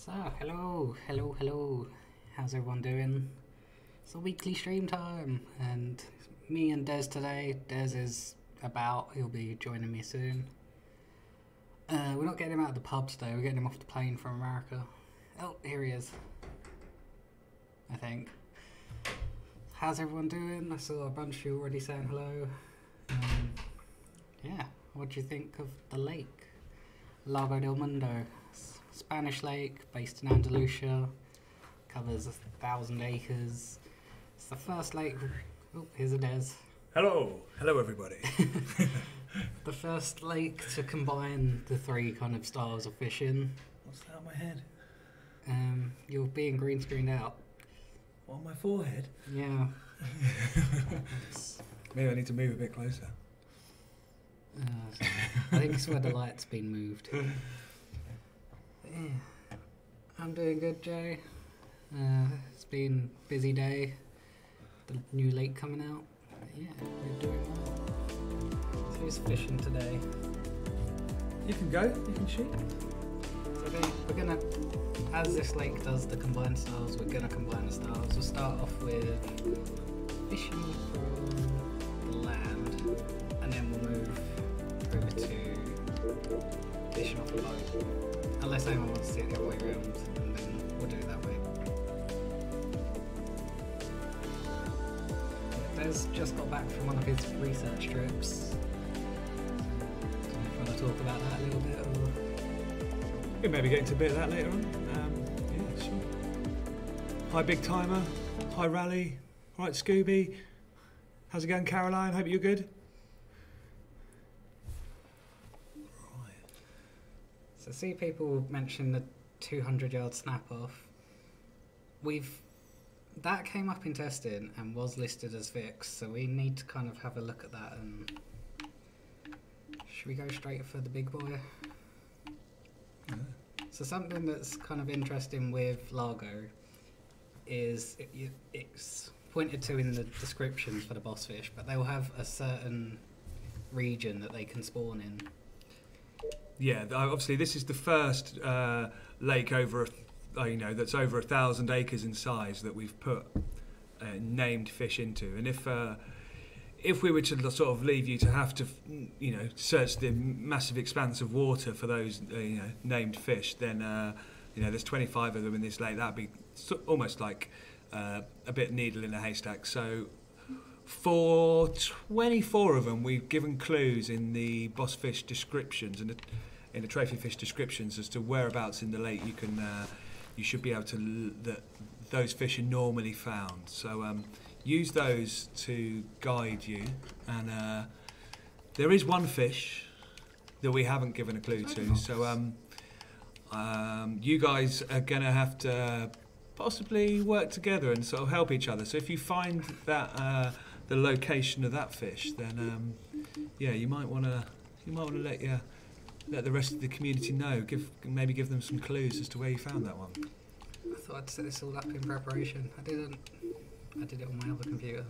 So, hello. How's everyone doing? It's a weekly stream time, and me and Des today. Des is about, he'll be joining me soon. We're not getting him out of the pub today, we're getting him off the plane from America. Oh, here he is. I think. How's everyone doing? I saw a bunch of you already saying hello. Yeah, what do you think of the lake? Lago del Mundo. Spanish lake, based in Andalusia, covers 1,000 acres. It's the first lake. Oh, here's a Des. Hello everybody. The first lake to combine the three kind of styles of fishing. What's that on my head? You're being green screened out. What, on my forehead? Yeah. Maybe I need to move a bit closer. I think it's where the light's been moved. Yeah. I'm doing good, Jay. It's been a busy day. The new lake coming out. Yeah, we're doing well. So who's fishing today? You can go, you can shoot. So we're gonna, as this lake does the combined styles, we're gonna combine the styles. We'll start off with fishing from the land, and then we'll move over to fishing off the boat. Unless anyone wants to see it the other way around, and then we'll do it that way. Yeah, Des just got back from one of his research trips. Do you want to talk about that a little bit? Or? We can maybe get into a bit of that later on. Yeah, sure. Hi Big Timer, hi Rally, right Scooby. How's it going, Caroline? Hope you're good. So see people mention the 200-yard snap off. That came up in testing and was listed as fixed, so we need to kind of have a look at that. And should we go straight for the big boy? Yeah. So something that's kind of interesting with Lago is it's pointed to in the descriptions for the boss fish, but they'll have a certain region that they can spawn in. Yeah, obviously this is the first lake over, that's over 1,000 acres in size that we've put named fish into. And if we were to sort of leave you to have to, search the massive expanse of water for those, named fish, then there's 25 of them in this lake. That'd be almost like a bit needle in a haystack. So for 24 of them, we've given clues in the boss fish descriptions and in the trophy fish descriptions as to whereabouts in the lake you should be able to that those fish are normally found. So use those to guide you. And there is one fish that we haven't given a clue to. So you guys are going to have to possibly work together and sort of help each other. So if you find that the location of that fish, then you might want to let the rest of the community know. Maybe give them some clues as to where you found that one. I thought I'd set this all up in preparation. I didn't. I did it on my other computer.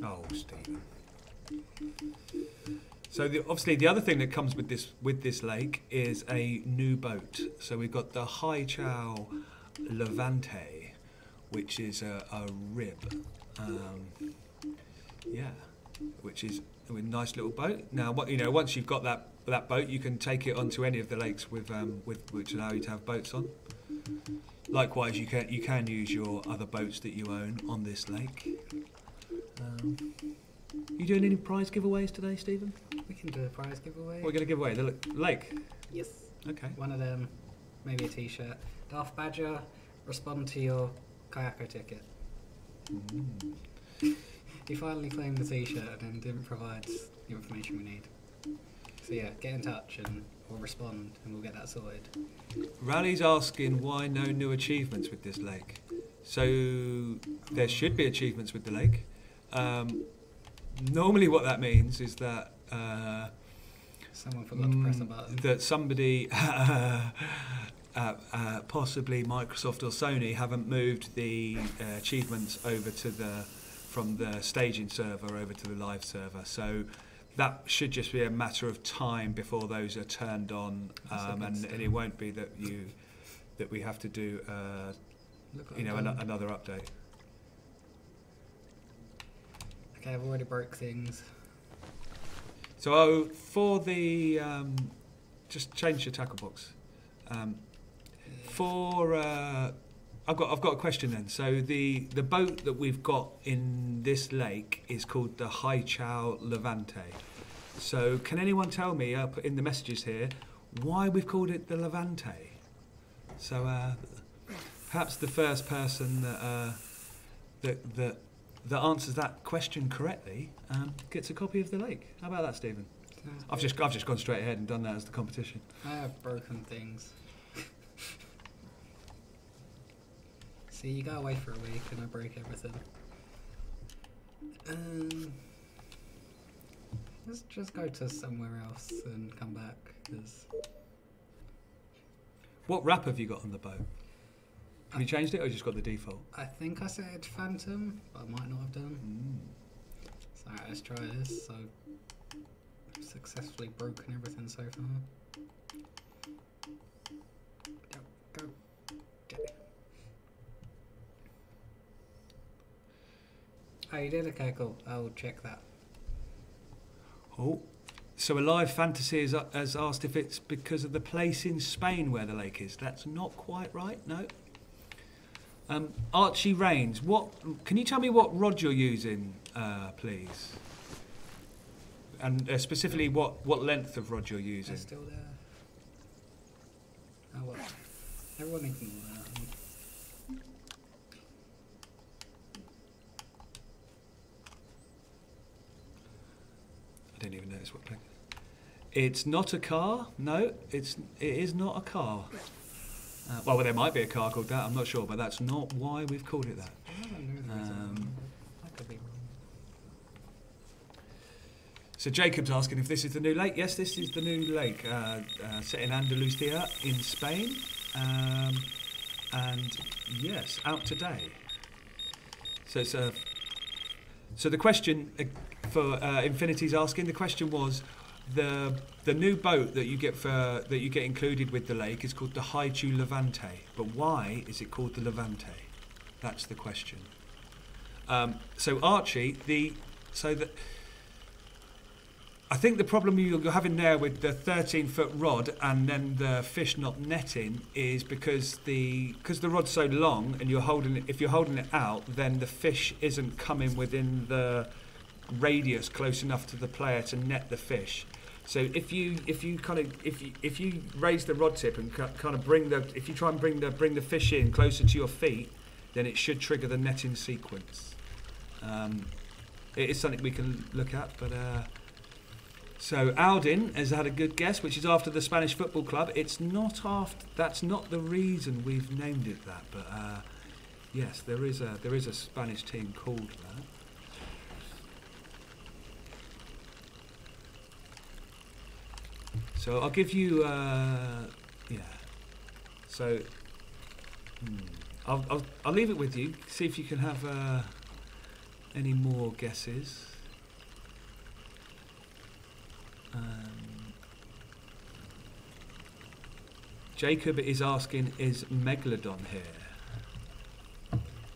Oh, Stephen. So obviously the other thing that comes with this lake is a new boat. So we've got the High Chow Levante, which is a rib. Which is a nice little boat. Now, once you've got that boat, you can take it onto any of the lakes with which allow you to have boats on. Likewise, you can use your other boats that you own on this lake. You doing any prize giveaways today, Stephen? We can do a prize giveaway. We're going to give away the lake. Yes. Okay. One of them, maybe a T-shirt. Darth Badger, respond to your kayaker ticket. He finally claimed the T-shirt and then didn't provide the information we need. So yeah, get in touch and we'll respond and we'll get that sorted. Rally's asking why no new achievements with this lake. So there should be achievements with the lake. Normally what that means is that someone forgot to press a button. That somebody, possibly Microsoft or Sony, haven't moved the achievements over from the staging server over to the live server. So that should just be a matter of time before those are turned on, and it won't be that that we have to do, Look what you know, I've done. another update. Okay, I've already broke things. So for the just change your tackle box. For I've got a question then. So the boat that we've got in this lake is called the Hai Chao Levante. So can anyone tell me up in the messages here why we've called it the Levante? So perhaps the first person that answers that question correctly gets a copy of the lake. How about that, Stephen? I've just gone straight ahead and done that as the competition. I have broken things. See, you go away for a week and I break everything. Let's just go to somewhere else and come back. Cause What wrap have you got on the boat? Have you changed it or you just got the default? I think I said Phantom, but I might not have done. So let's try this. So I've successfully broken everything so far. Go. Oh, you did? Okay, cool. I'll check that. Oh, so Alive Fantasy has asked if it's because of the place in Spain where the lake is. That's not quite right, no. Archie Rains, can you tell me what rod you're using, please? And specifically what length of rod you're using? They're still there. Oh well. Everyone ignore that. I didn't even notice what. It's not a car. No, it is not a car. Well, there might be a car called that. I'm not sure, but that's not why we've called it that. I could be wrong. So Jacob's asking if this is the new lake. Yes, this is the new lake, set in Andalusia in Spain, and yes, out today. So it's so the question for Infinity's asking. The question was the new boat that you get included with the lake is called the Hai Chao Levante. But why is it called the Levante? That's the question. So Archie, I think the problem you're having there with the 13-foot rod and then the fish not netting is because the rod's so long and if you're holding it out, then the fish isn't coming within the radius close enough to the player to net the fish. So if you raise the rod tip and kind of bring the fish in closer to your feet, then it should trigger the netting sequence. It is something we can look at, but. So Aldin has had a good guess, which is after the Spanish Football Club. It's not after. That's not the reason we've named it that, but yes, there is a Spanish team called that. So I'll give you So I'll leave it with you. See if you can have any more guesses. Jacob is asking, is Megalodon here?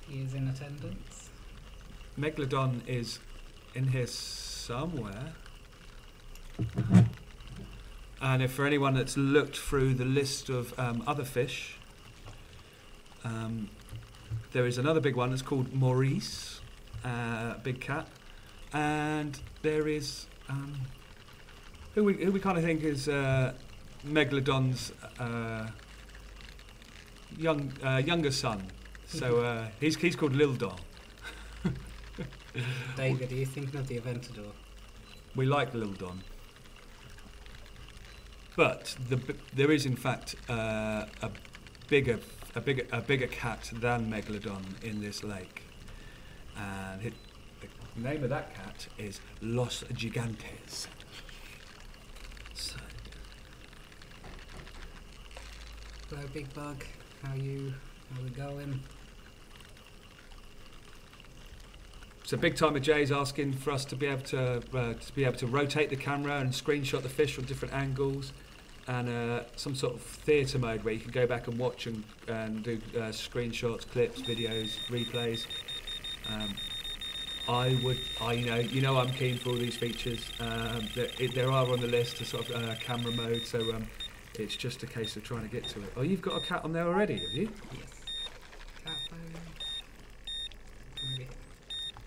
He is in attendance. Megalodon is in here somewhere. And if for anyone that's looked through the list of other fish, there is another big one that's called Maurice, big cat, and there is who we kind of think is Megalodon's younger son. So he's called Lil Don. David, are you thinking of the Aventador? We like Lil Don. But there is in fact a bigger cat than Megalodon in this lake, and the name of that cat is Los Gigantes. So. Hello, Big Bug. How we going? So Big Timer Jay's asking for us to be able to rotate the camera and screenshot the fish from different angles. and some sort of theatre mode where you can go back and watch and do screenshots, clips, videos, replays. I'm keen for all these features. There are on the list, a sort of camera mode, so it's just a case of trying to get to it. Oh, you've got a cat on there already, have you? Yes. Cat phone.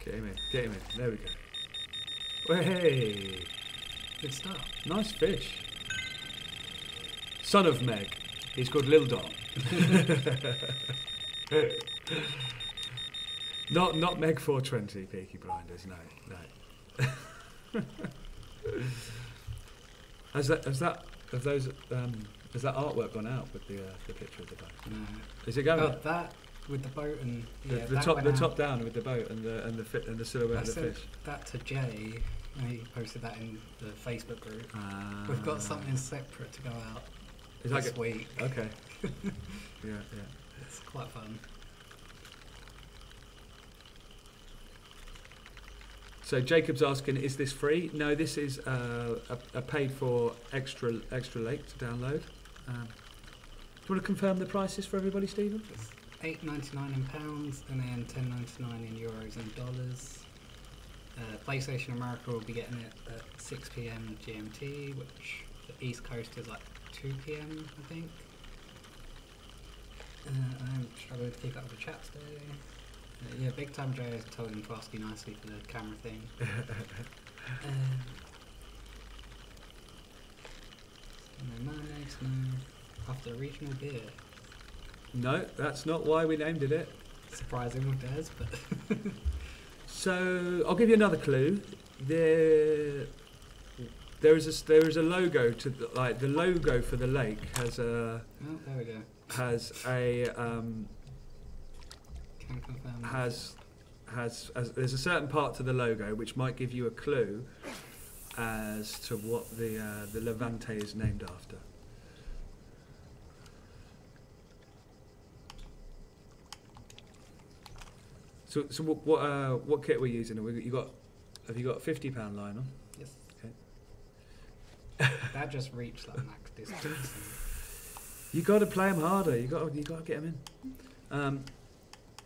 Get him in. Get him in. There we go. Hey! Good start. Nice fish. Son of Meg. He's called Lil Dom. Not Meg 420, Peaky Blinders. No. Has that artwork gone out with the picture of the boat? No. Is it going? Oh, that with the boat and the top down with the boat and the silhouette of the fish. That to Jay, and he posted that in the Facebook group. We've got something separate to go out this week. Okay. yeah. It's quite fun. So Jacob's asking, is this free? No, this is a paid-for extra lake to download. Do you want to confirm the prices for everybody, Stephen? It's £8.99 in pounds and then £10.99 in euros and dollars. PlayStation America will be getting it at 6 p.m. GMT, which the East Coast is like 2 p.m. I think. I'm struggling to keep up with the chat today. Yeah, Big Time Joe has told him to ask you nicely for the camera thing. No mayonnaise, no. After regional beer. No, that's not why we named it. Surprising with Des, but... So, I'll give you another clue. There is a logo to the logo for the lake has a... Oh, there we go. Has a... Can confirm. There's a certain part to the logo which might give you a clue as to what the Levante is named after. So what kit are we using? Have you got a £50 line on? Yes. Okay. That just reached like max distance. You got to play them harder. You got to get them in.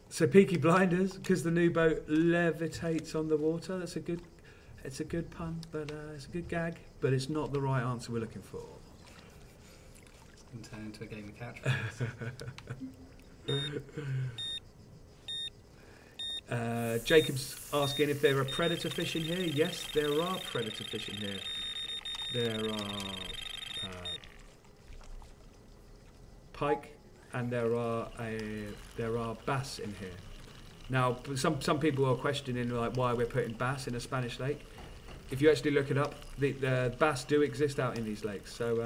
So Peaky Blinders, because the new boat levitates on the water. It's a good pun, but it's a good gag. But it's not the right answer we're looking for. It's been turned into a game of catchphrase. Jacob's asking if there are predator fish in here. Yes, there are predator fish in here. There are pike. And there are bass in here. Now, some people are questioning like why we're putting bass in a Spanish lake. If you actually look it up, the bass do exist out in these lakes. So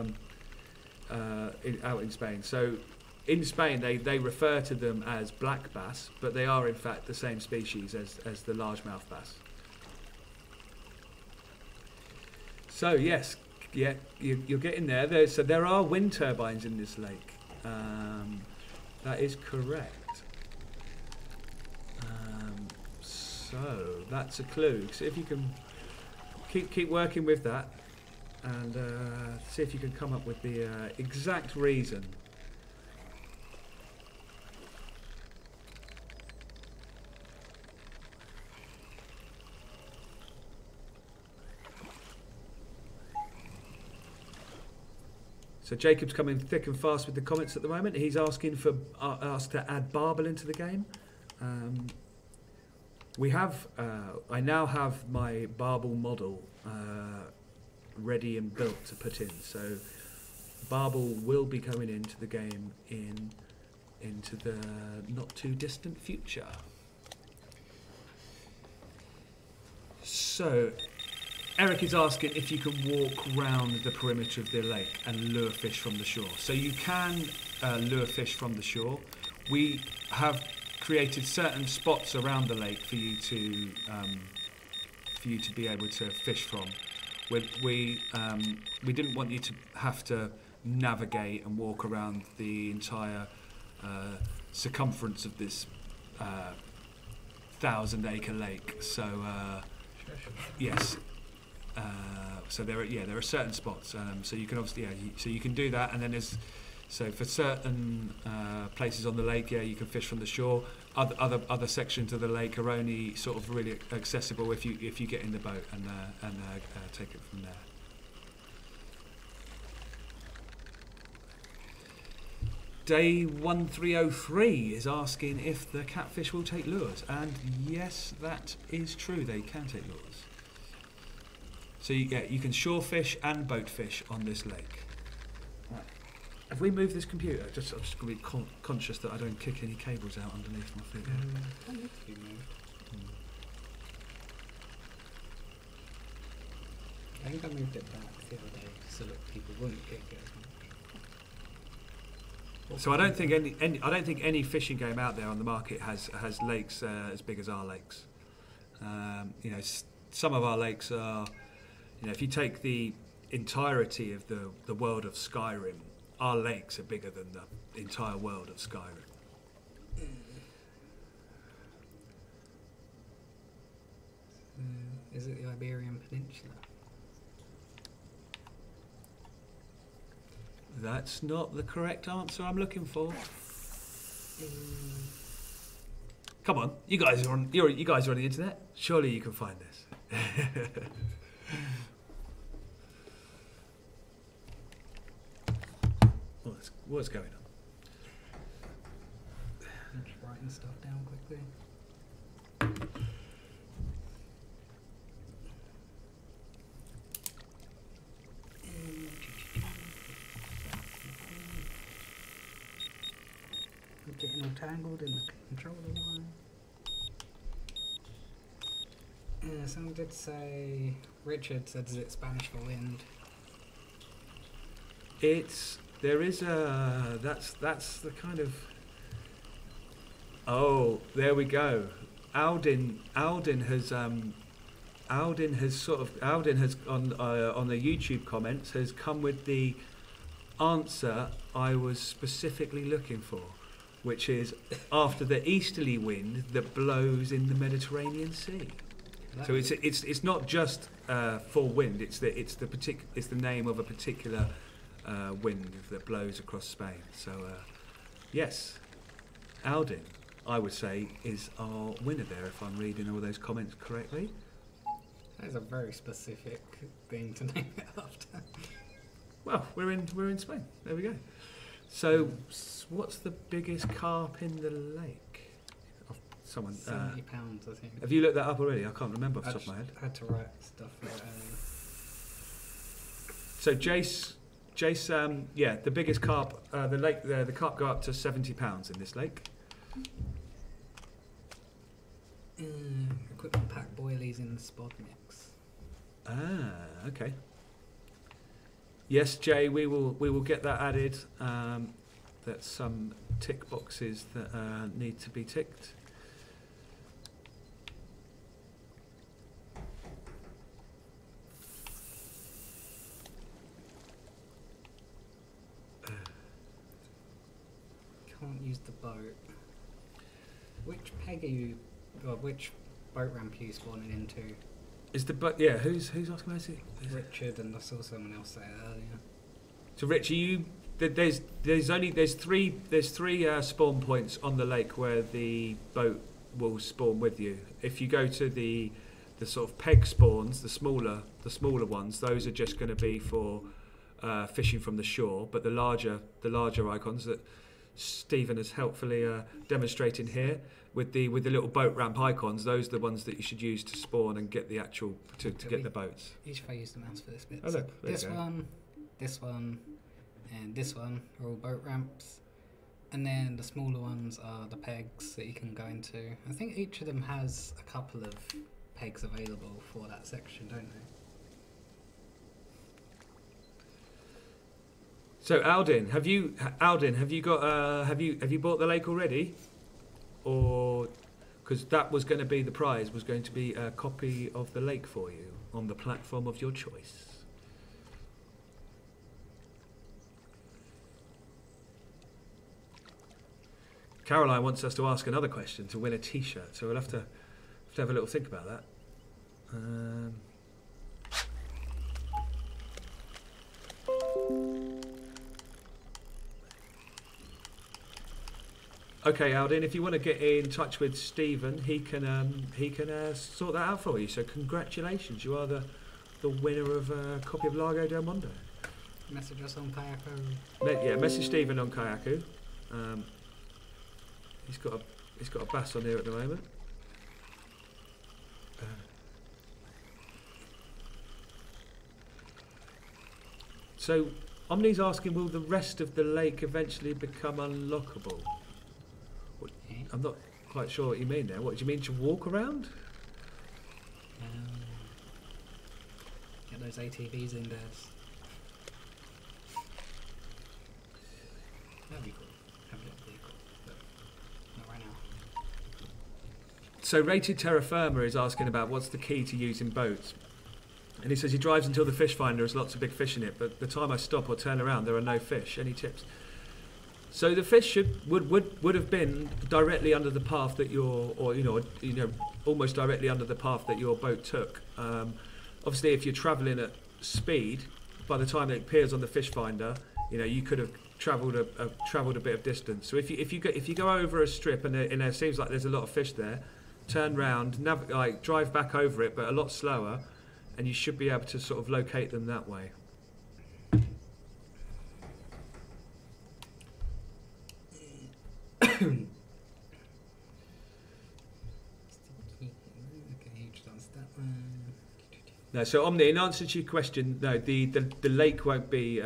out in Spain. So in Spain, they refer to them as black bass, but they are in fact the same species as the largemouth bass. So yes, yeah, you're getting there. So there are wind turbines in this lake. That is correct. So that's a clue. So if you can keep working with that and see if you can come up with the exact reason. So Jacob's coming thick and fast with the comments at the moment. He's asking for us to add barbel into the game. I now have my barbel model ready and built to put in. So barbel will be coming into the game into the not too distant future. So Eric is asking if you can walk round the perimeter of the lake and lure fish from the shore. So you can lure fish from the shore. We have created certain spots around the lake for you to be able to fish from. We didn't want you to have to navigate and walk around the entire circumference of this 1,000-acre lake. So yes. So there are certain spots. So you can obviously so you can do that, and then so for certain places on the lake, you can fish from the shore. Other sections of the lake are only sort of really accessible if you get in the boat and take it from there. Day 1303 is asking if the catfish will take lures, and yes, that is true. They can take lures. So you can shore fish and boat fish on this lake. Right. Have we moved this computer? I'm just going to be conscious that I don't kick any cables out underneath my feet. That needs to be moved. I think I moved it back the other day so that people wouldn't kick it. So I don't think any fishing game out there on the market has lakes as big as our lakes. Some of our lakes are, if you take the entirety of the world of Skyrim, our lakes are bigger than the entire world of Skyrim. Is it the Iberian Peninsula? That's not the correct answer I'm looking for. Come on, you guys are on the internet. Surely you can find this. What's going on? I'm just writing stuff down quickly. I'm getting entangled in the controller line. Someone did say, Richard said, is it Spanish for wind? That's the kind of. Oh, there we go. Aldin has on the YouTube comments has come with the answer I was specifically looking for, which is after the easterly wind that blows in the Mediterranean Sea. So it's not just for wind. It's the name of a particular wind that blows across Spain. So yes, Aldin, I would say, is our winner there, if I'm reading all those comments correctly. That is a very specific thing to name it after. Well, we're in Spain. There we go. So what's the biggest carp in the lake? Someone 70 pounds, I think. Have you looked that up already? I can't remember off the top of my head. I had to write stuff for it So earlier. Jace, the biggest carp, the carp go up to £70 in this lake. Equipment pack boilies in the spod mix. Ah, okay. Yes, Jay, we will get that added. That's some tick boxes that need to be ticked. Can't use the boat. Which peg are you, or which boat ramp are you spawning into? Is the boat? Yeah, who's asking about it? Richard, and I saw someone else say it earlier. So Rich, there's three spawn points on the lake where the boat will spawn with you. If you go to the sort of peg spawns, the smaller ones, those are just going to be for fishing from the shore. But the larger icons that Stephen has helpfully demonstrated here with the little boat ramp icons, those are the ones that you should use to spawn and get the actual to get the boats. Each if I use the mouse for this bit. Oh, look, this one, and this one are all boat ramps, and then the smaller ones are the pegs that you can go into. I think each of them has a couple of pegs available for that section, don't they? So Aldin, have you bought the lake already, or because that was going to be the prize, was going to be a copy of the lake for you on the platform of your choice. Caroline wants us to ask another question to win a T-shirt, so we'll have to have a little think about that. Okay, Aldin, if you want to get in touch with Stephen, he can sort that out for you. So congratulations, you are the winner of a copy of Lago del Mundo. Message us on Kayaku. Yeah, message Stephen on Kayaku. He's got a bass on here at the moment. So Omni's asking, will the rest of the lake eventually become unlockable? I'm not quite sure what you mean there. What do you mean, to walk around? Get those ATVs in there. That'd be cool. Have a little vehicle, but not right now. So Rated Terra Firma is asking about what's the key to using boats. And he says he drives until the fish finder has lots of big fish in it, but the time I stop or turn around, there are no fish. Any tips? So the fish would have been directly under the path that almost directly under the path that your boat took. Obviously, if you're travelling at speed, by the time it appears on the fish finder, you could have travelled a bit of distance. So if you go over a strip and it seems like there's a lot of fish there, turn round, drive back over it, but a lot slower, and you should be able to sort of locate them that way. No, so Omni, in answer to your question, no, the lake won't be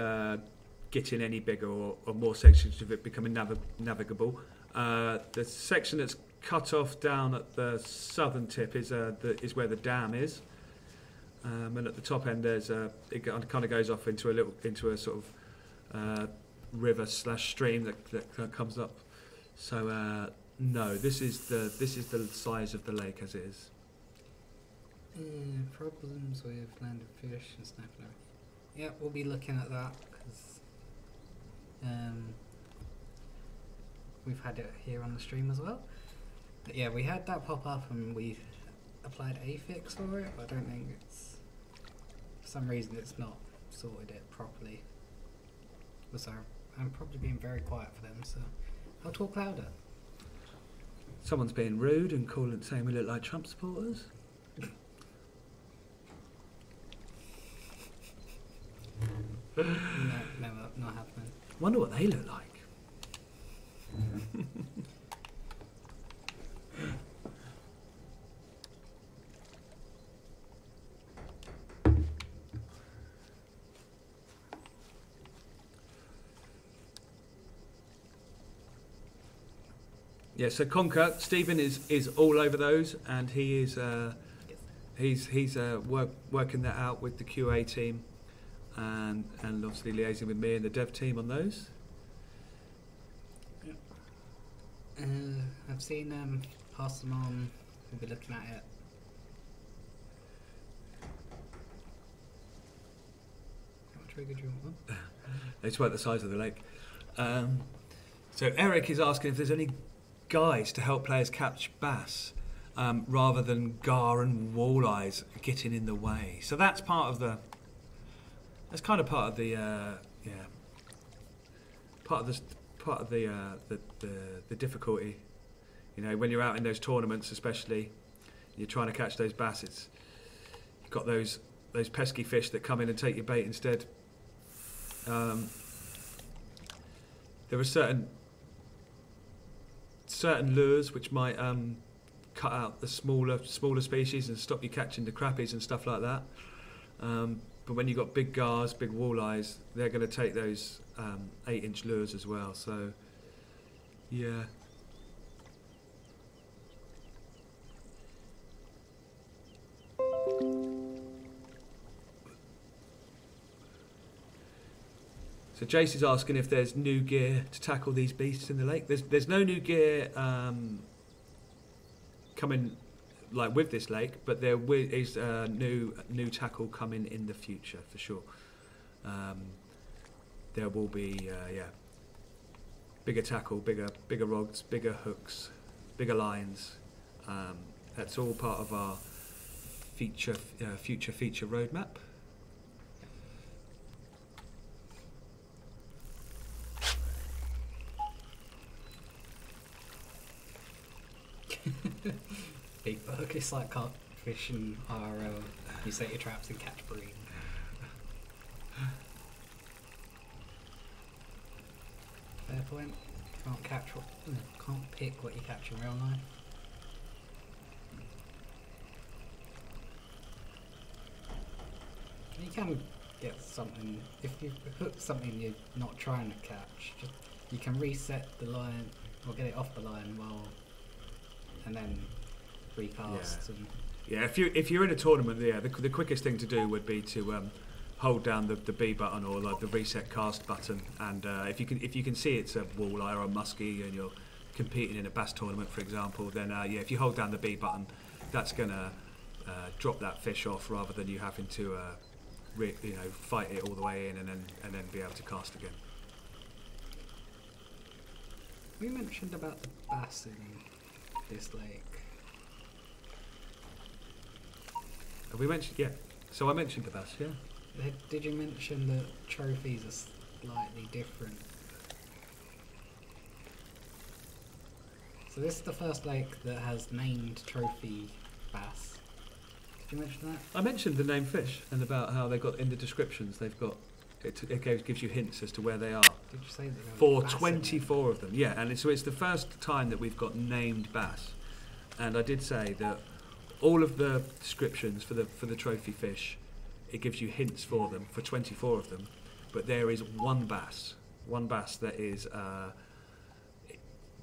getting any bigger or more sections of it becoming navigable. The section that's cut off down at the southern tip is where the dam is, and at the top end it kind of goes off into a sort of river / stream that comes up. So no, this is the size of the lake as it is. Problems with landed fish and stuff like that. Yeah, we'll be looking at that because we've had it here on the stream as well. But yeah, we had that pop up and we applied a fix for it, but I don't think for some reason it's not sorted it properly. So I'm probably being very quiet for them, so I'll talk louder. Someone's being rude and saying we look like Trump supporters. No, not happening. Wonder what they look like. Yeah, so Conquer, Stephen is all over those, and he is he's working that out with the QA team. And obviously liaising with me and the dev team on those. Yeah. I've seen pass them on. We'll be looking at it. What trigger do you want? It's about the size of the lake. So Eric is asking if there's any guides to help players catch bass rather than gar and walleyes getting in the way. So that's part of the. That's kind of part of the the difficulty. When you're out in those tournaments, especially, you're trying to catch those bass. You've got those pesky fish that come in and take your bait instead. There are certain lures which might cut out the smaller species and stop you catching the crappies and stuff like that. But when you've got big gars, big walleyes, they're going to take those 8-inch lures as well. So, yeah. So Jace is asking if there's new gear to tackle these beasts in the lake. There's no new gear coming like with this lake, but there is new tackle coming in the future for sure. There will be bigger tackle, bigger rods, bigger hooks, bigger lines. That's all part of our future feature roadmap. Big bug. It's like carp fishing IRL. You set your traps and catch bream. Fair point. Can't catch what, can't pick what you catch in real life. You can get something if you hook something you're not trying to catch. Just you can reset the line or get it off the line and then recast. Yeah. And Yeah, if you're in a tournament, yeah, the quickest thing to do would be to hold down the B button or like the reset cast button, and if you can see it's a walleye or a muskie and you're competing in a bass tournament, for example, then yeah, if you hold down the B button, that's gonna drop that fish off rather than you having to fight it all the way in and then be able to cast again. we mentioned about the bass in this lake. Have we mentioned? Yeah. So I mentioned the bass. Yeah. Did you mention that trophies are slightly different? So this is the first lake that has named trophy bass. Did you mention that? I mentioned the name fish and about how they got in the descriptions. They've got it gives you hints as to where they are. Did you say that there For was bass in 24 of them, yeah, and so it's the first time that we've got named bass, and I did say that all of the descriptions for the trophy fish, it gives you hints for them for 24 of them, but there is one bass that is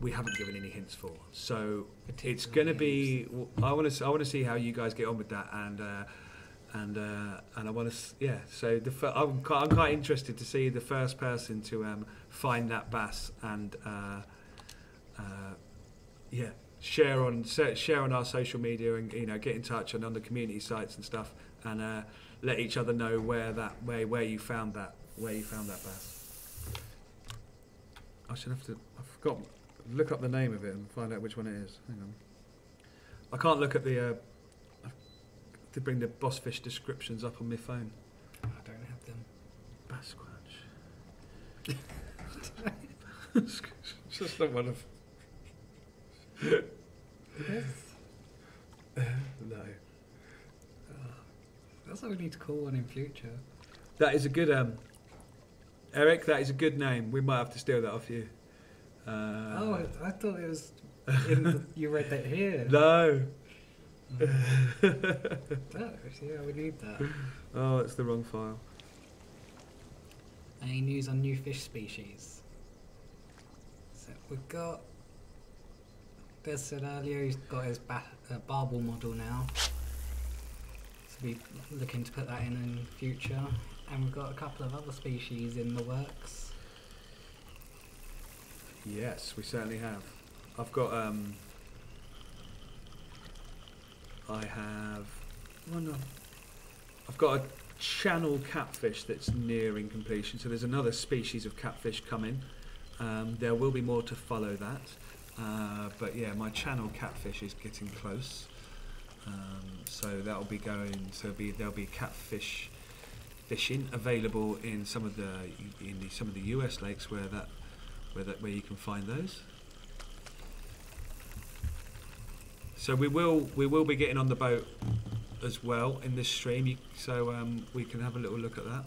we haven't given any hints for. So it's going to be. I want to see how you guys get on with that, and I want to So I'm quite interested to see the first person to find that bass and share on our social media and get in touch and on the community sites and stuff and let each other know where you found that bass. I forgot. Look up the name of it and find out which one it is. Hang on. I can't look at the. To bring the boss fish descriptions up on my phone. I don't have them. Bass Squatch. It's just not one of. No. That's what we need to call one in future. That is a good Eric. That is a good name. We might have to steal that off you. I thought it was. You read that here. No. Oh, yeah, we need that. Oh, it's the wrong file. Any news on new fish species? So we've got. Des said earlier he's got his barbel model now. So we're looking to put that in future. And we've got a couple of other species in the works. Yes, we certainly have. I've got I've got a channel catfish that's nearing completion. So there's another species of catfish coming. There will be more to follow that. But yeah, my channel catfish is getting close. So that'll be going. So there'll be catfish fishing available in some of the US lakes where you can find those. So we will be getting on the boat as well in this stream, so we can have a little look at that.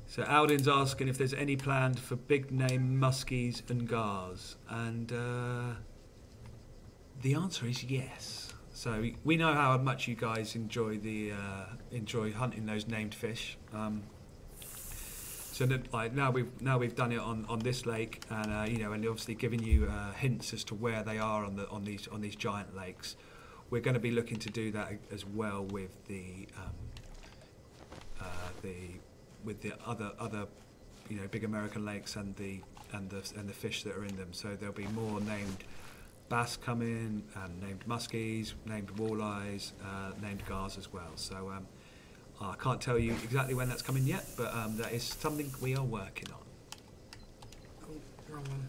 So Aldin's asking if there's any planned for big name muskies and gars, and the answer is yes. So we know how much you guys enjoy hunting those named fish. So that, now we've done it on this lake, and and obviously giving you hints as to where they are on these giant lakes. We're going to be looking to do that as well with the other big American lakes and the fish that are in them. So there'll be more named bass coming, and named muskies, named walleyes, named gars as well. So. I can't tell you exactly when that's coming yet, but that is something we are working on. Oh, wrong one.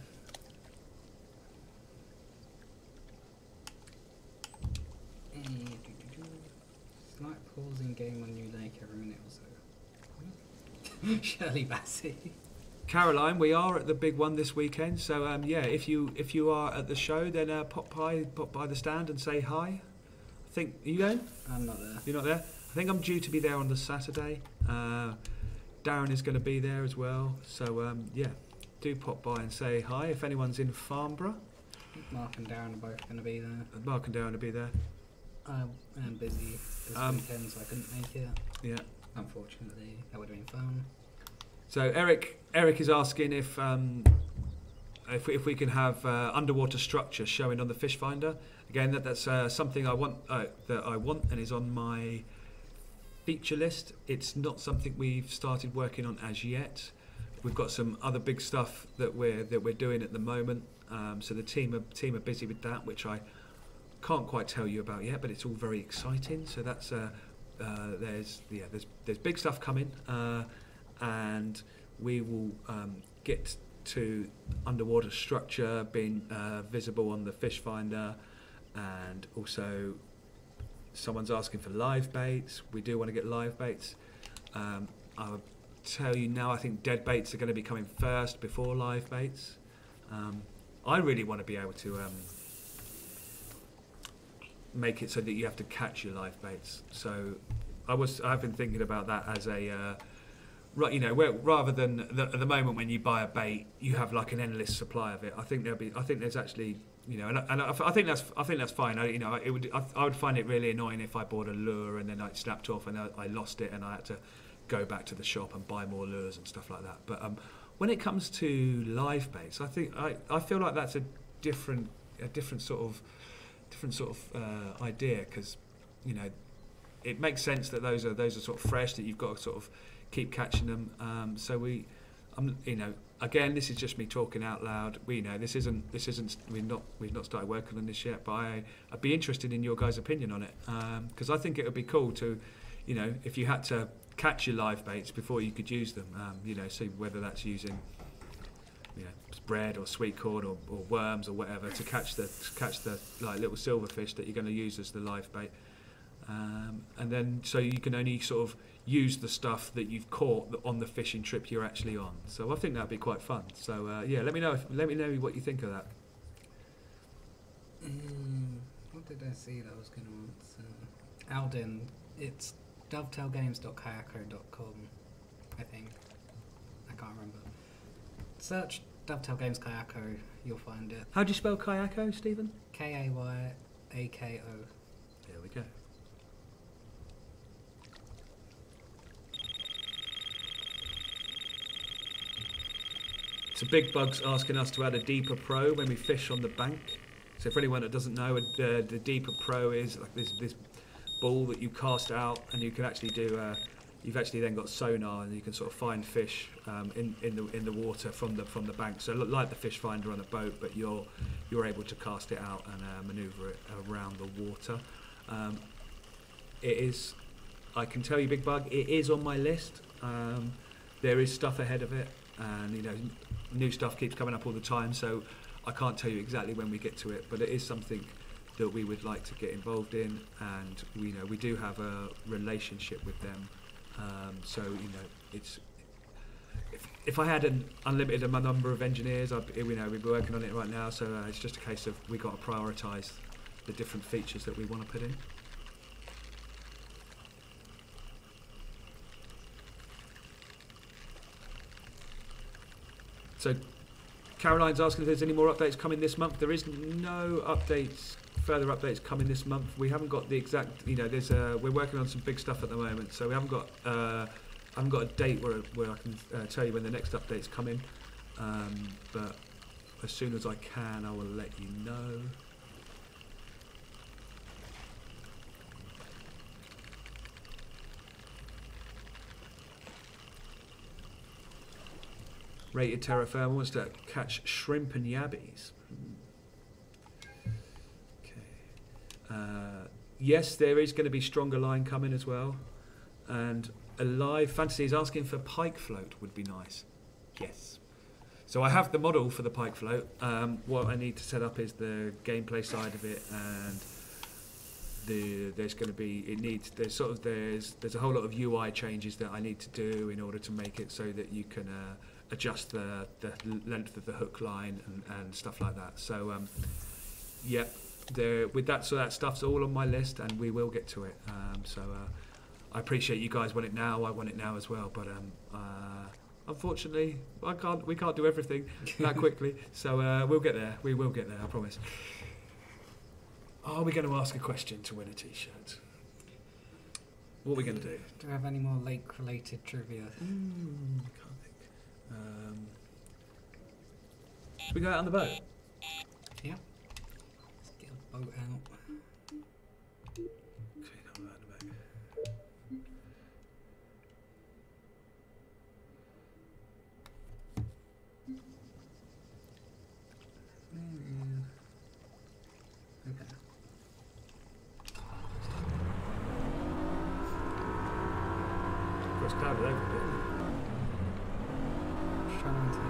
Snipe pools in game on new lake every minute or so. Shirley Bassey. Caroline, we are at the big one this weekend, so yeah, if you are at the show, then pop by the stand and say hi. I think, are you going? I'm not there. You're not there? I think I'm due to be there on the Saturday. Darren is going to be there as well, so yeah, do pop by and say hi if anyone's in Farnborough. I think Mark and Darren are both going to be there. Mark and Darren will be there. I'm busy this weekend, so I couldn't make it. Yeah. Unfortunately, that would have been fun. So Eric is asking if we can have underwater structure showing on the fish finder. Again, that's something I want and is on my feature list. It's not something we've started working on as yet. We've got some other big stuff that we're doing at the moment. So the team are busy with that, which I can't quite tell you about yet, but it's all very exciting. So that's there's big stuff coming, and we will get to underwater structure being visible on the fish finder, and also someone's asking for live baits. We do want to get live baits. I'll tell you now, I think dead baits are going to be coming first before live baits. I really want to be able to make it so that you have to catch your live baits. So I've been thinking about that as a where rather than at the moment when you buy a bait you have like an endless supply of it. I think there's actually, and I think that's fine. I would find it really annoying if I bought a lure and then it snapped off and I lost it and I had to go back to the shop and buy more lures and stuff like that. But when it comes to live baits, I feel like that's a different sort of idea, because it makes sense that those are sort of fresh, that you've got to sort of keep catching them. Again, this is just me talking out loud. We've not started working on this yet, but I'd be interested in your guys' opinion on it, because I think it would be cool to, if you had to catch your live baits before you could use them, see whether that's using bread or sweet corn or worms or whatever to catch the like little silverfish that you're going to use as the live bait, and then so you can only sort of use the stuff that you've caught on the fishing trip you're actually on. So I think that'd be quite fun. So yeah, let me know what you think of that. What did I see that I was going to answer? Alden, it's dovetailgames.kayako.com, I think. I can't remember. Search Dovetail Games Kayako, you'll find it. How do you spell Kayako, Stephen? Kayako. There we go. So Big Bug's asking us to add a deeper pro when we fish on the bank. So for anyone that doesn't know, the deeper pro is like this ball that you cast out, and you can actually do. You've actually then got sonar, and you can sort of find fish in the water from the bank. So like the fish finder on a boat, but you're able to cast it out and manoeuvre it around the water. It is. I can tell you, Big Bug, it is on my list. There is stuff ahead of it, and new stuff keeps coming up all the time. So I can't tell you exactly when we get to it, but it is something that we would like to get involved in, and we do have a relationship with them. So it's if I had an unlimited number of engineers, we'd be working on it right now. So it's just a case of we got to prioritise the different features that we want to put in. So Caroline's asking if there's any more updates coming this month. There is no further updates coming this month. We haven't got the exact, we're working on some big stuff at the moment, so we haven't got a date where I can tell you when the next update's coming. But as soon as I can, I will let you know. Rated Terra Firma wants to catch shrimp and yabbies. Yes, there is going to be stronger line coming as well, and Alive Fantasy is asking for pike float would be nice. Yes, so I have the model for the pike float. What I need to set up is the gameplay side of it, and there's a whole lot of UI changes that I need to do in order to make it so that you can adjust the length of the hook line and stuff like that. So yeah, with that, so that stuff's all on my list, and we will get to it. I appreciate you guys want it now. I want it now as well, but unfortunately, we can't do everything that quickly. So we'll get there. We will get there. I promise. Are we going to ask a question to win a T-shirt? What are we going to do? Do we have any more lake-related trivia? Can't think. Should we go out on the boat? Yeah. Let's get a boat out. Okay, not out on the boat. Okay. It's clouded over a bit, isn't it? Just trying to take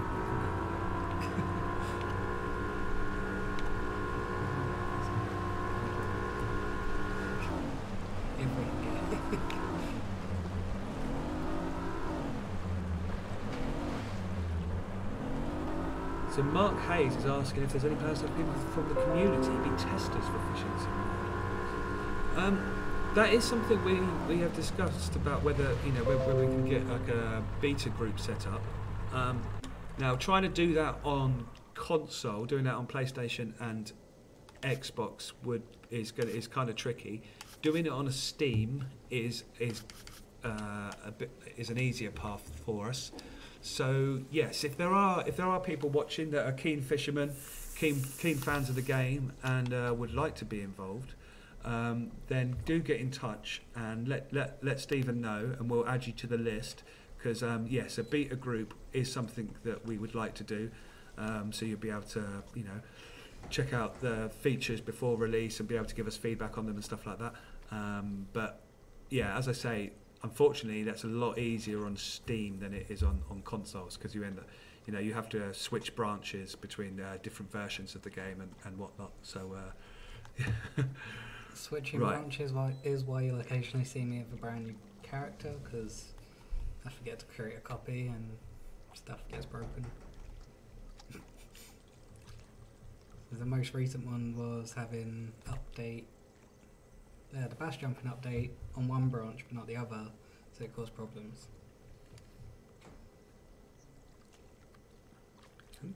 if we can get it. So Mark Hayes is asking if there's any plans to have people from the community be testers for fishing simulators. That is something we have discussed about whether whether we can get like a beta group set up. Now trying to do that on console, doing that on PlayStation and Xbox is kind of tricky. Doing it on a Steam is an easier path for us. So yes, if there are people watching that are keen fishermen, keen fans of the game, and would like to be involved, then do get in touch and let Stephen know, and we'll add you to the list. Because yes, a beta group is something that we would like to do. So you'll be able to check out the features before release and be able to give us feedback on them and stuff like that. But yeah, as I say, unfortunately, that's a lot easier on Steam than it is on consoles, because you end up, you have to switch branches between different versions of the game and whatnot. So Switching right. branches is why you'll occasionally see me with a brand new character, because I forget to create a copy and stuff gets broken. The most recent one was having the bass jumping update on one branch but not the other, so it caused problems.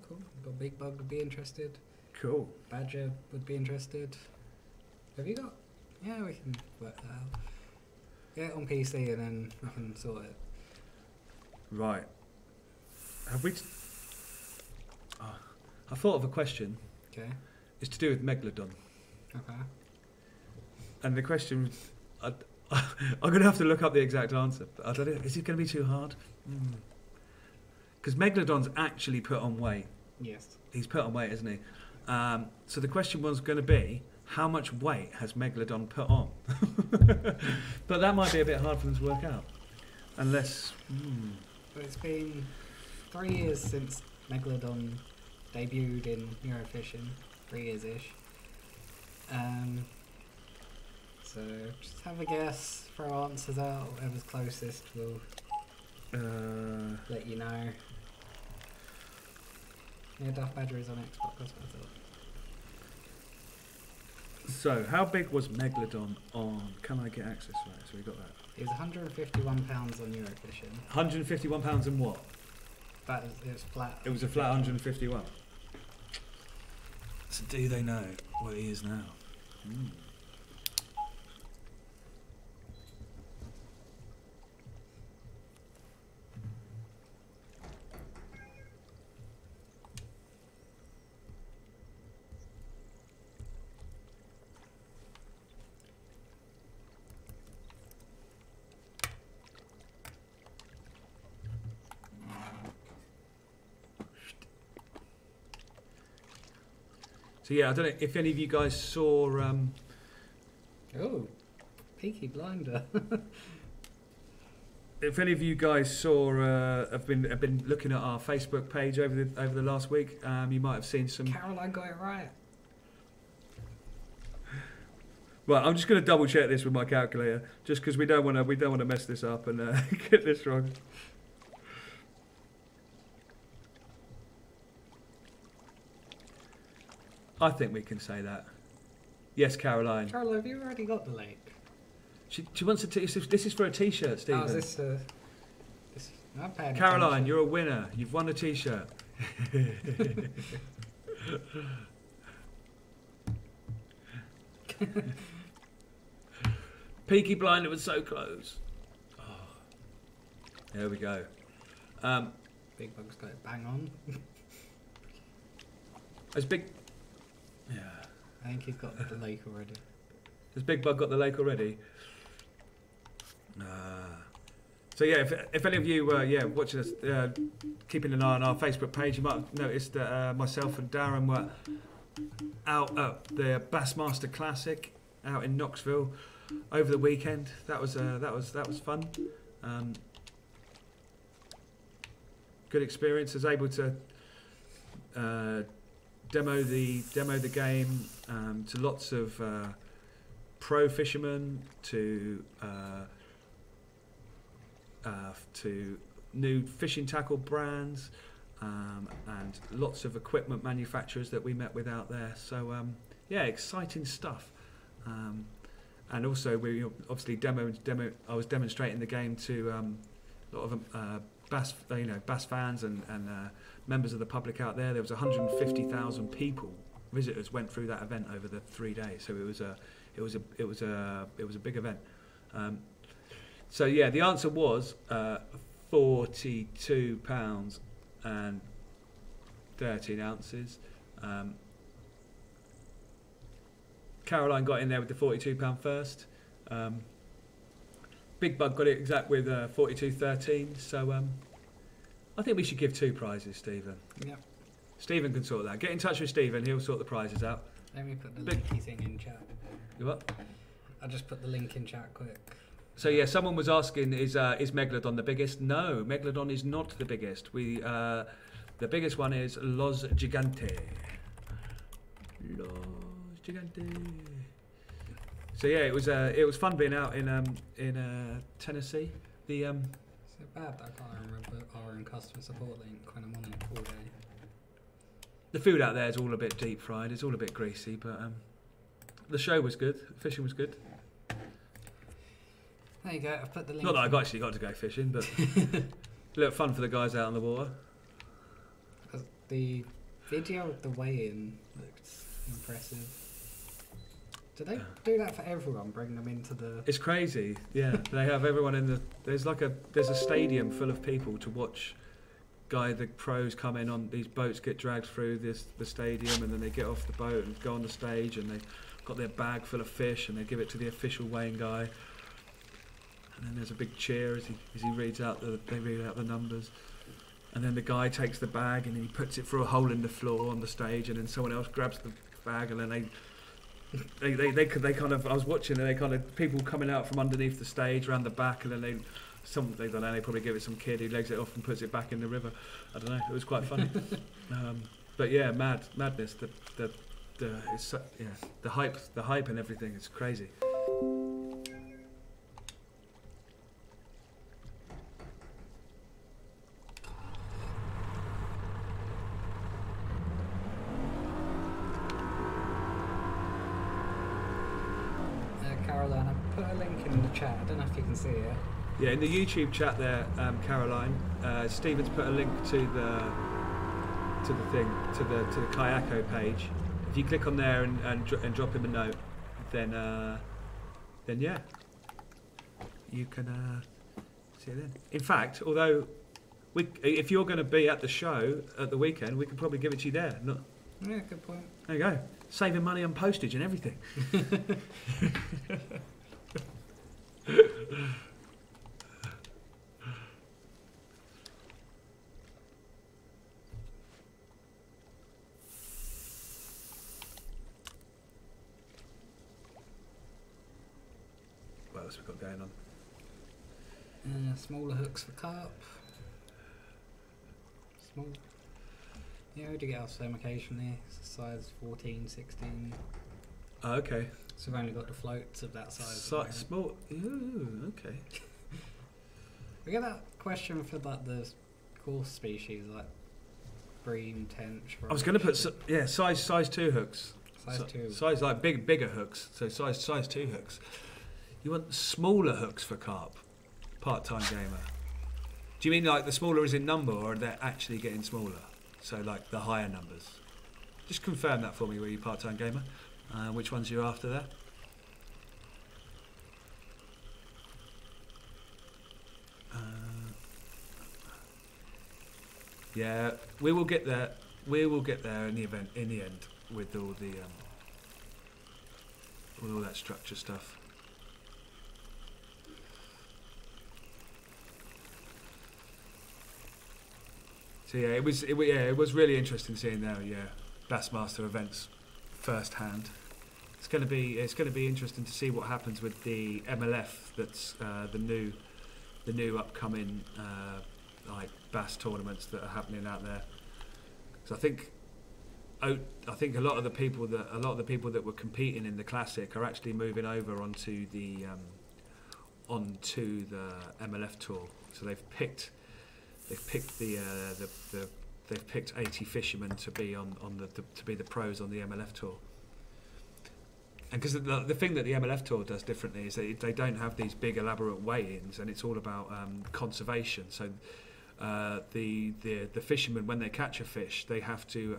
Cool. Got Big Bug would be interested. cool. Badger would be interested. Have you got? Yeah, we can work that out. Get it on PC and then we can sort it. Right. Have we? I thought of a question. Okay. It's to do with Megalodon. Okay. And the question, I'm going to have to look up the exact answer. But I don't know. Is it going to be too hard? Because Megalodon's actually put on weight. Yes. He's put on weight, isn't he? So the question was going to be, how much weight has Megalodon put on? But that might be a bit hard for them to work out. Unless... But it's been 3 years since Megalodon debuted in Eurofishing. 3 years-ish. So just have a guess, throw answers out, whoever's closest will let you know. Yeah, Duff Badger is on Xbox, that's what I thought. So, how big was Megalodon on Can I Get Access? Right, so we got that. It was £151 on Eurofishing. £151 and what? That is, it was flat. It was a flat 151. So do they know what he is now? So yeah, I don't know if any of you guys saw... Oh, Peaky Blinder. if any of you guys saw... have been looking at our Facebook page over the last week, you might have seen some... Caroline got it right. Right, I'm just going to double check this with my calculator, just because we don't want to mess this up and get this wrong. I think we can say that. Yes, Caroline. Charlo, have you already got the lake? She wants a t-shirt. This is for a t-shirt, Stephen. Oh, is this I'm paying Caroline, attention. you're a winner. You've won a t-shirt. Peaky Blinder was so close. Oh. There we go. Big Bug's got it bang on. Has Big... Yeah. I think he's got the lake already. Has Big Bug got the lake already? So yeah, if any of you watching us, keeping an eye on our Facebook page, you might have noticed that myself and Darren were out at the Bassmaster Classic out in Knoxville over the weekend. That was fun. Good experience. I was able to demo the game to lots of pro fishermen, to new fishing tackle brands, and lots of equipment manufacturers that we met with out there. So yeah, exciting stuff. And also we obviously I was demonstrating the game to a lot of bass fans and members of the public out there. There was 150,000 people, visitors, went through that event over the 3 days. So it was a big event. So yeah, the answer was £42 and 13 ounces. Caroline got in there with the £42 first. Big Bug got it exact with 42.13. So I think we should give 2 prizes, Stephen. Yep. Stephen can sort that. Get in touch with Stephen. He'll sort the prizes out. Let me put the linky thing in chat. You what? I'll just put the link in chat quick. So yeah, someone was asking, is Megalodon the biggest? No, Megalodon is not the biggest. The biggest one is Los Gigante. Los Gigante. So yeah, it was fun being out in Tennessee. The Is it bad that I can't remember our own customer support link when I'm on it all day? the food out there is all a bit deep fried. It's all a bit greasy, but the show was good. Fishing was good. There you go. I've put the link. Not that I actually got to go fishing, but a little fun for the guys out on the water. The video of the weigh-in looked impressive. Do they do that for everyone? Bring them into the... It's crazy. Yeah, they have everyone in the... There's a stadium full of people to watch the pros come in on these boats, get dragged through the stadium, and then they get off the boat and go on the stage, and they've got their bag full of fish, and they give it to the official weighing guy. And then there's a big cheer as he reads out the numbers. And then the guy takes the bag and he puts it through a hole in the floor on the stage, and then someone else grabs the bag, and then they kind of, I was watching, and they kind of, people coming out from underneath the stage around the back, and then they don't know, they probably give it some kid who legs it off and puts it back in the river. I don't know, it was quite funny. But yeah, madness. The hype and everything is crazy. Caroline, I put a link in the chat. I don't know if you can see it. Yeah, in the YouTube chat there, Caroline, Stephen's put a link to the Kayako page. If you click on there and drop him a note, then yeah, you can see it then. In fact, although if you're going to be at the show at the weekend, we could probably give it to you there. Yeah, good point. There you go, saving money on postage and everything. What else have we got going on? Smaller hooks for carp. Small. Yeah, we do get off them occasionally. Size 14, 16. Oh, okay. So we've only got the floats of that size. Small. Ooh, okay. We get that question for like the coarse species, like bream, tench. I was going to put size 2 hooks. Size 2. Size like bigger hooks. So size 2 hooks. You want smaller hooks for carp, part-time gamer. Do you mean like the smaller is in number, or are they actually getting smaller? So like the higher numbers. Just confirm that for me, will you, part-time gamer? Which ones you're after there? Yeah, we will get there. We will get there in the event, in the end, with all the with all that structure stuff. So yeah, it was really interesting seeing their Bassmaster events firsthand. It's going to be interesting to see what happens with the MLF. That's the new upcoming like bass tournaments that are happening out there. So I think a lot of the people that were competing in the classic are actually moving over onto the MLF tour. So they've picked 80 fishermen to be to be the pros on the MLF tour. And because the thing that the MLF tour does differently is that they don't have these big elaborate weigh-ins, and it's all about conservation. So the fishermen, when they catch a fish, they have to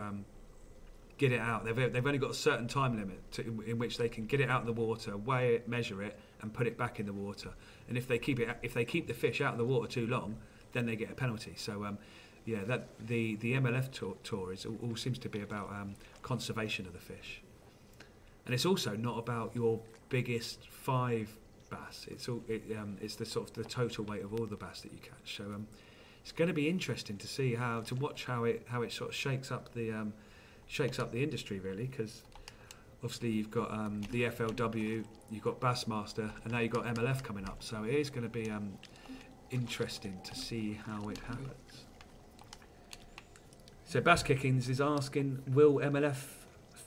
get it out. They've only got a certain time limit in which they can get it out of the water, weigh it, measure it, and put it back in the water. And if they keep the fish out of the water too long, then they get a penalty. So that the MLF tour is all seems to be about conservation of the fish. And it's also not about your biggest 5 bass. It's the sort of the total weight of all the bass that you catch. So it's going to be interesting to see how it sort of shakes up the industry, really, because obviously you've got the FLW, you've got Bassmaster, and now you've got MLF coming up. So it is going to be interesting to see how it happens. So Bass Kickings is asking, will MLF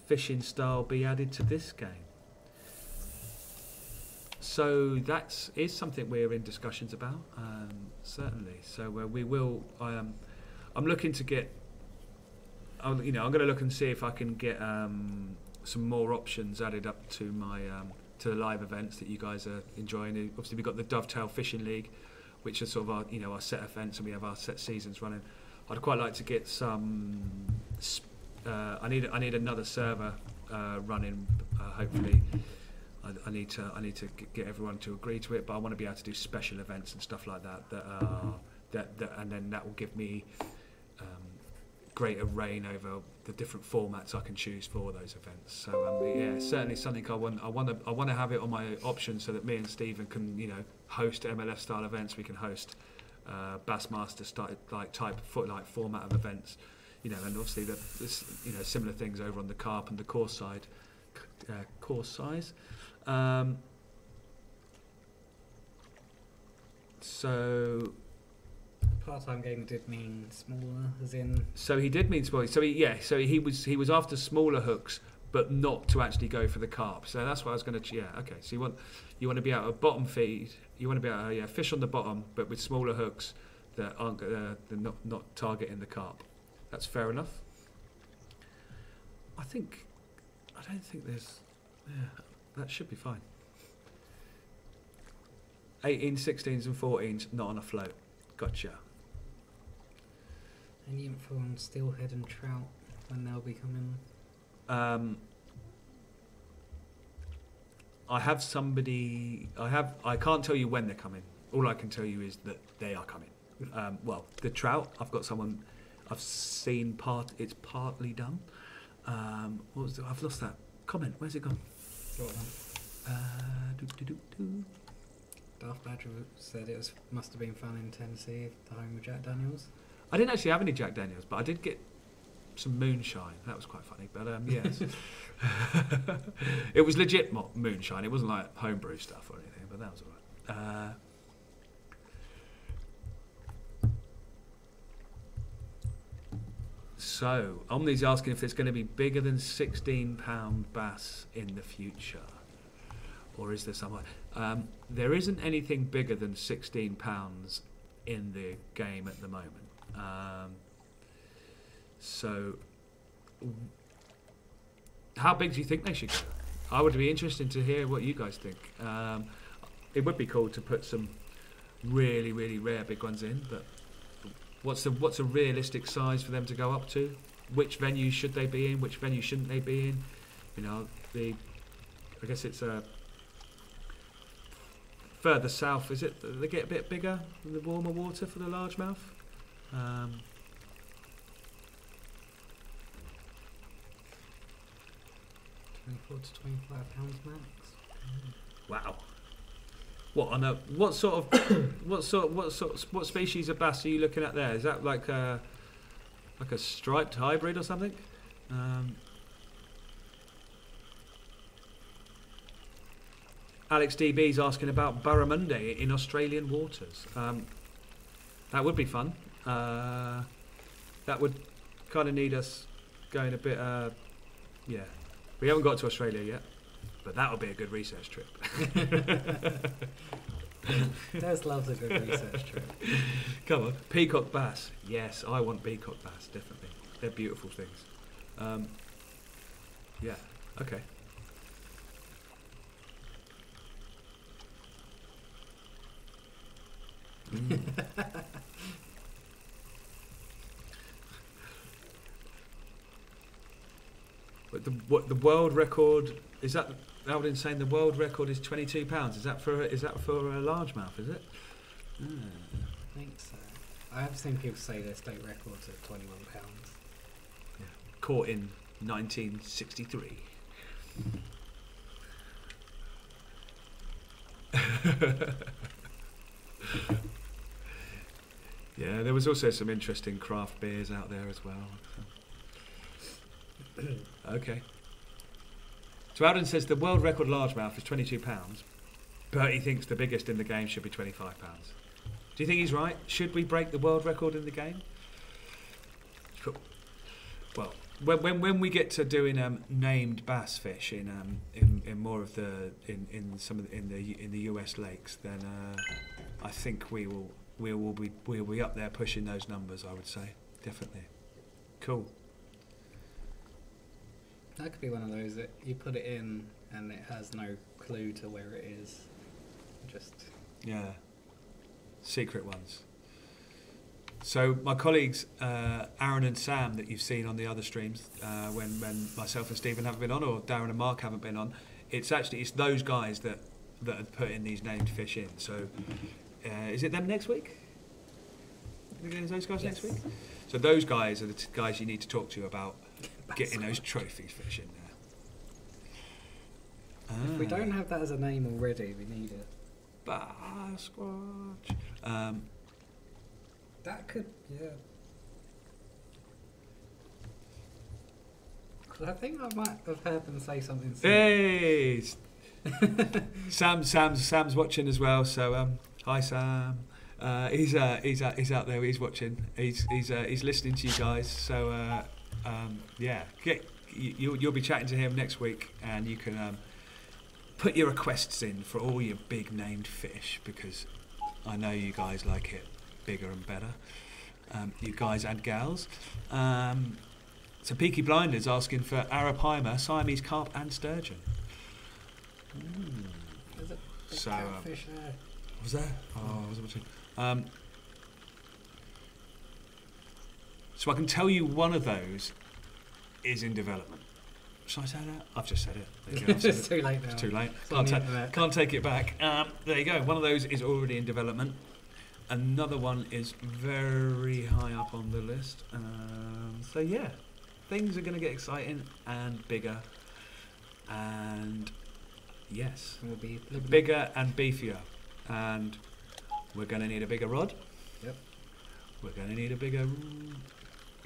fishing style be added to this game? So that is something we're in discussions about, certainly. So we will. I'm looking to get. I'm going to look and see if I can get some more options added up to my to the live events that you guys are enjoying. Obviously, we've got the Dovetail Fishing League, which is sort of our set events, and we have our set seasons running. I'd quite like to get some. I need another server running. Hopefully, I need to get everyone to agree to it. But I want to be able to do special events and stuff like that. And then that will give me greater reign over the different formats I can choose for those events. So certainly something I want to have it on my option so that me and Stephen can host MLF style events. We can host Bassmaster style type format of events. And obviously similar things over on the carp and the course side, course size. So Part-time gamer did mean smaller, as in. So he did mean smaller. So he was after smaller hooks, but not to actually go for the carp. So that's what I was going to. Yeah, okay. So you want to be able to bottom feed. You want to be able to fish on the bottom, but with smaller hooks that aren't not targeting the carp. That's fair enough. I don't think there's. Yeah, that should be fine. 18s, 16s, and 14s not on a float. Gotcha. Any info on steelhead and trout when they'll be coming? I have somebody. I can't tell you when they're coming. All I can tell you is that they are coming. The trout. I've got someone. I've seen it's partly done. What was it? I've lost that comment. Where's it gone? Darth Badger said it must have been fun in Tennessee, the home of Jack Daniels. I didn't actually have any Jack Daniels, but I did get some moonshine. That was quite funny. But yes, it was legit moonshine. It wasn't like homebrew stuff or anything. But that was all right. So, Omni's asking if it's going to be bigger than £16 bass in the future. Or is there some... there isn't anything bigger than £16 in the game at the moment. So, how big do you think they should go? I would be interested to hear what you guys think. It would be cool to put some really, really rare big ones in, but what's a realistic size for them to go up to? Which venue should they be in? Which venue shouldn't they be in? You know, I guess it's further south. Is it they get a bit bigger in the warmer water for the largemouth? 24 to 25 pounds max. Wow. What species of bass are you looking at there? Is that like a striped hybrid or something? Alex DB's asking about barramundi in Australian waters. That would be fun. That would kind of need us going a bit. Yeah, we haven't got to Australia yet, but that would be a good research trip. Des loves a good research trip. Come on, peacock bass. Yes, I want peacock bass, definitely. They're beautiful things. Yeah, okay. But the world record is that? Alden's saying the world record is £22. Is that for a largemouth? Is it? I think so. I have seen people say their state records at £21. Yeah. Caught in 1963. Yeah, there was also some interesting craft beers out there as well. Okay. So Alden says the world record largemouth is £22, but he thinks the biggest in the game should be £25. Do you think he's right? Should we break the world record in the game? Well, when we get to doing named bass fish in more of the in some of in the US lakes, then I think we'll be up there pushing those numbers. I would say definitely. Cool. That could be one of those that you put it in and it has no clue to where it is. Just yeah, secret ones. So my colleagues Aaron and Sam that you've seen on the other streams when myself and Stephen haven't been on, or Darren and Mark haven't been on, it's those guys that are putting these named fish in. So is it them next week? Is those guys next week? So those guys are the guys you need to talk to about getting those trophy fish in there. If we don't have that as a name already, we need it. Basquatch. That could, yeah. Because I think I might have heard them say something similar. Hey, Sam's watching as well. So hi Sam. He's out there. He's watching. He's listening to you guys. So yeah, you'll be chatting to him next week, and you can put your requests in for all your big named fish, because I know you guys like it bigger and better. You guys and gals. So Peaky Blinders asking for arapaima, Siamese carp, and sturgeon. There's a big So, catfish there. Was there? Oh, I was watching. So I can tell you one of those is in development. Should I say that? I've just said it. There you go, I've said It's it. too late now. It's too late. It's on the internet. Can't take it back. There you go. One of those is already in development. Another one is very high up on the list. So yeah, things are going to get exciting and bigger. And yes, We'll be bigger and beefier. And we're going to need a bigger rod. Yep. We're going to need a bigger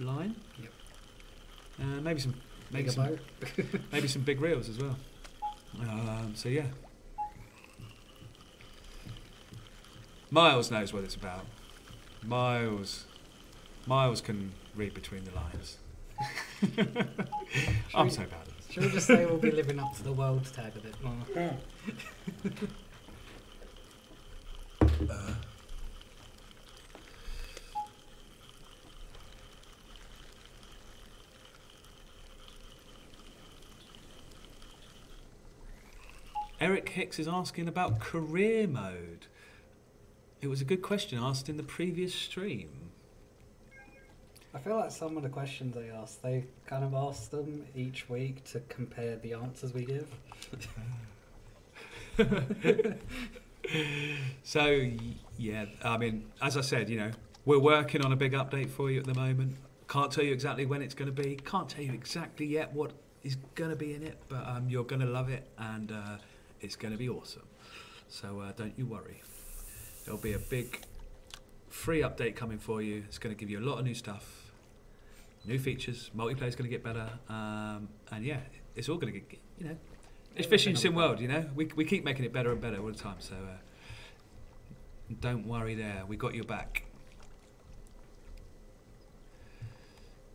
line. Yep. Maybe some boat. maybe some big reels as well. So yeah. Miles knows what it's about. Miles can read between the lines. I'm so bad at this. Should we just say we'll be living up to the world tag a bit more? Eric Hicks is asking about career mode. It was a good question asked in the previous stream. I feel like some of the questions they asked, they kind of asked them each week to compare the answers we give. So, yeah, I mean, as I said, you know, we're working on a big update for you at the moment. Can't tell you exactly when it's going to be. Can't tell you exactly yet what is going to be in it, but you're going to love it, and it's going to be awesome. So don't you worry. There'll be a big free update coming for you. It's going to give you a lot of new stuff, new features. Multiplayer's going to get better, and yeah, it's all going to get, you know, it's fishing sim world. You know, we keep making it better and better all the time. So don't worry there. We got your back.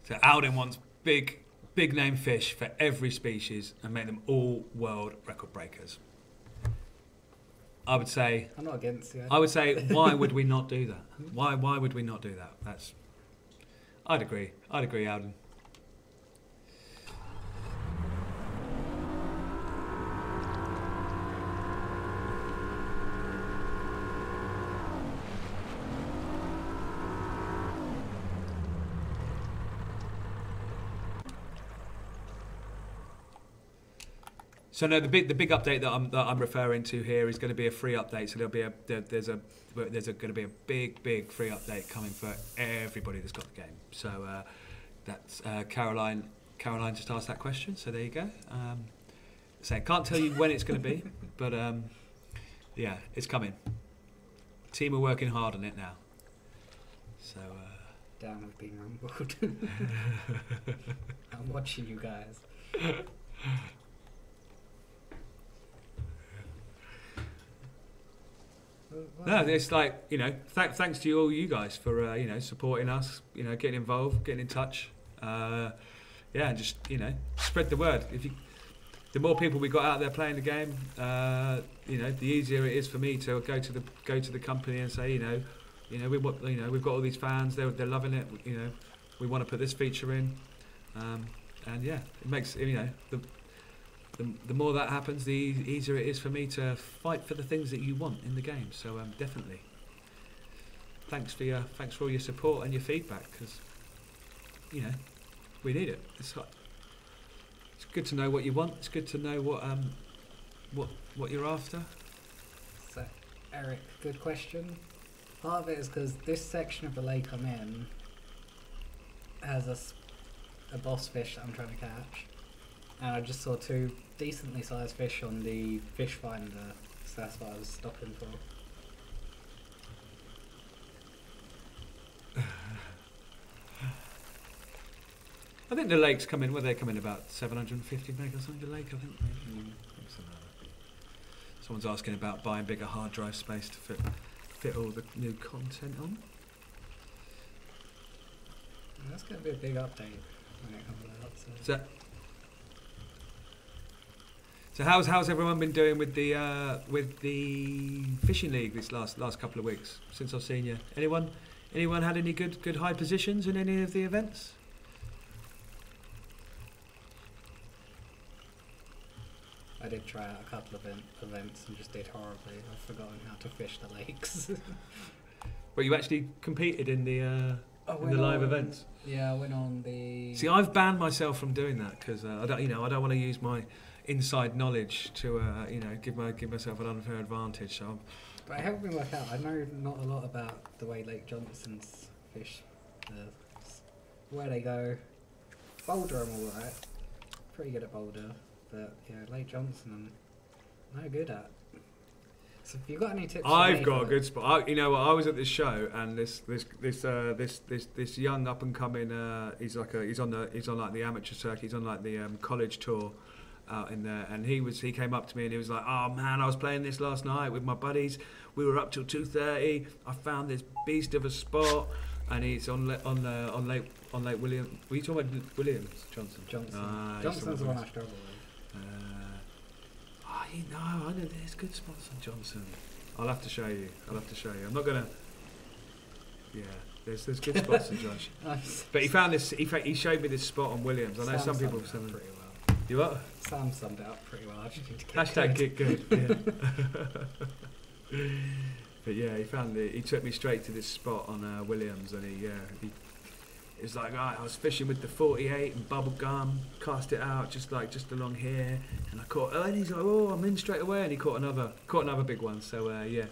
So Alden wants big name fish for every species and make them all world record breakers. I would say. I'm not against you. I would say, why would we not do that? Why would we not do that? That's. I'd agree, Alden. So no, the big update that I'm referring to here is going to be a free update. So there's going to be a big free update coming for everybody that's got the game. So that's Caroline just asked that question. So there you go. So I can't tell you when it's going to be, but yeah, it's coming. Team are working hard on it now. So. Damn, we've been rumbled. I'm watching you guys. No, it's like, you know, thanks to all you guys for you know, supporting us, you know, getting involved, getting in touch, yeah, and just, you know, spread the word. The more people we got out there playing the game, you know, the easier it is for me to go to the company and say, we've got all these fans, they're loving it, you know, we want to put this feature in, and yeah, it makes, you know, the more that happens, the easier it is for me to fight for the things that you want in the game. So definitely, thanks for all your support and your feedback, because, you know, we need it. It's good to know what you want. It's good to know what you're after. So, Eric, good question. Part of it is because this section of the lake I'm in has a boss fish that I'm trying to catch. And I just saw two decently sized fish on the fish finder, so that's what I was stopping for. I think the lake's coming. Well, they're coming about 750 meg or something. The lake, I think. Someone's asking about buying bigger hard drive space to fit all the new content on. And that's going to be a big update when it comes out. So how's everyone been doing with the fishing league this last couple of weeks since I've seen you? Anyone had any good high positions in any of the events? I did try out a couple of events and just did horribly. I've forgotten how to fish the lakes. But you actually competed in the live events? Yeah, I went on the. See, I've banned myself from doing that because I don't want to use my inside knowledge to give myself an unfair advantage. So, but it helped me work out. I know not a lot about the way Lake Johnson's fish, where they go. Boulder, I'm alright. Pretty good at Boulder, but yeah, Lake Johnson, I'm no good at. So if you got any tips? I've got a good spot. I was at this show and this young up and coming. He's on the amateur circuit. He's on like the college tour. Out in there, and he came up to me and he was like, "Oh man, I was playing this last night with my buddies. We were up till 2:30. I found this beast of a spot, and it's on Lake William. Were you talking about Williams Johnson? Johnson's the one I struggle with. I know there's good spots on Johnson. I'll have to show you. I'm not gonna. Yeah, there's good spots on Johnson. But he found this. He showed me this spot on Williams. I know some people have said pretty well. You are? Sam summed it up pretty well. I just need to get Hashtag good. get good. Yeah. But yeah, he found it. He took me straight to this spot on Williams, and he was like, right, I was fishing with the 48 and bubble gum, cast it out just along here, and I caught. And he's like, oh, I'm in straight away, and he caught another big one. So yeah.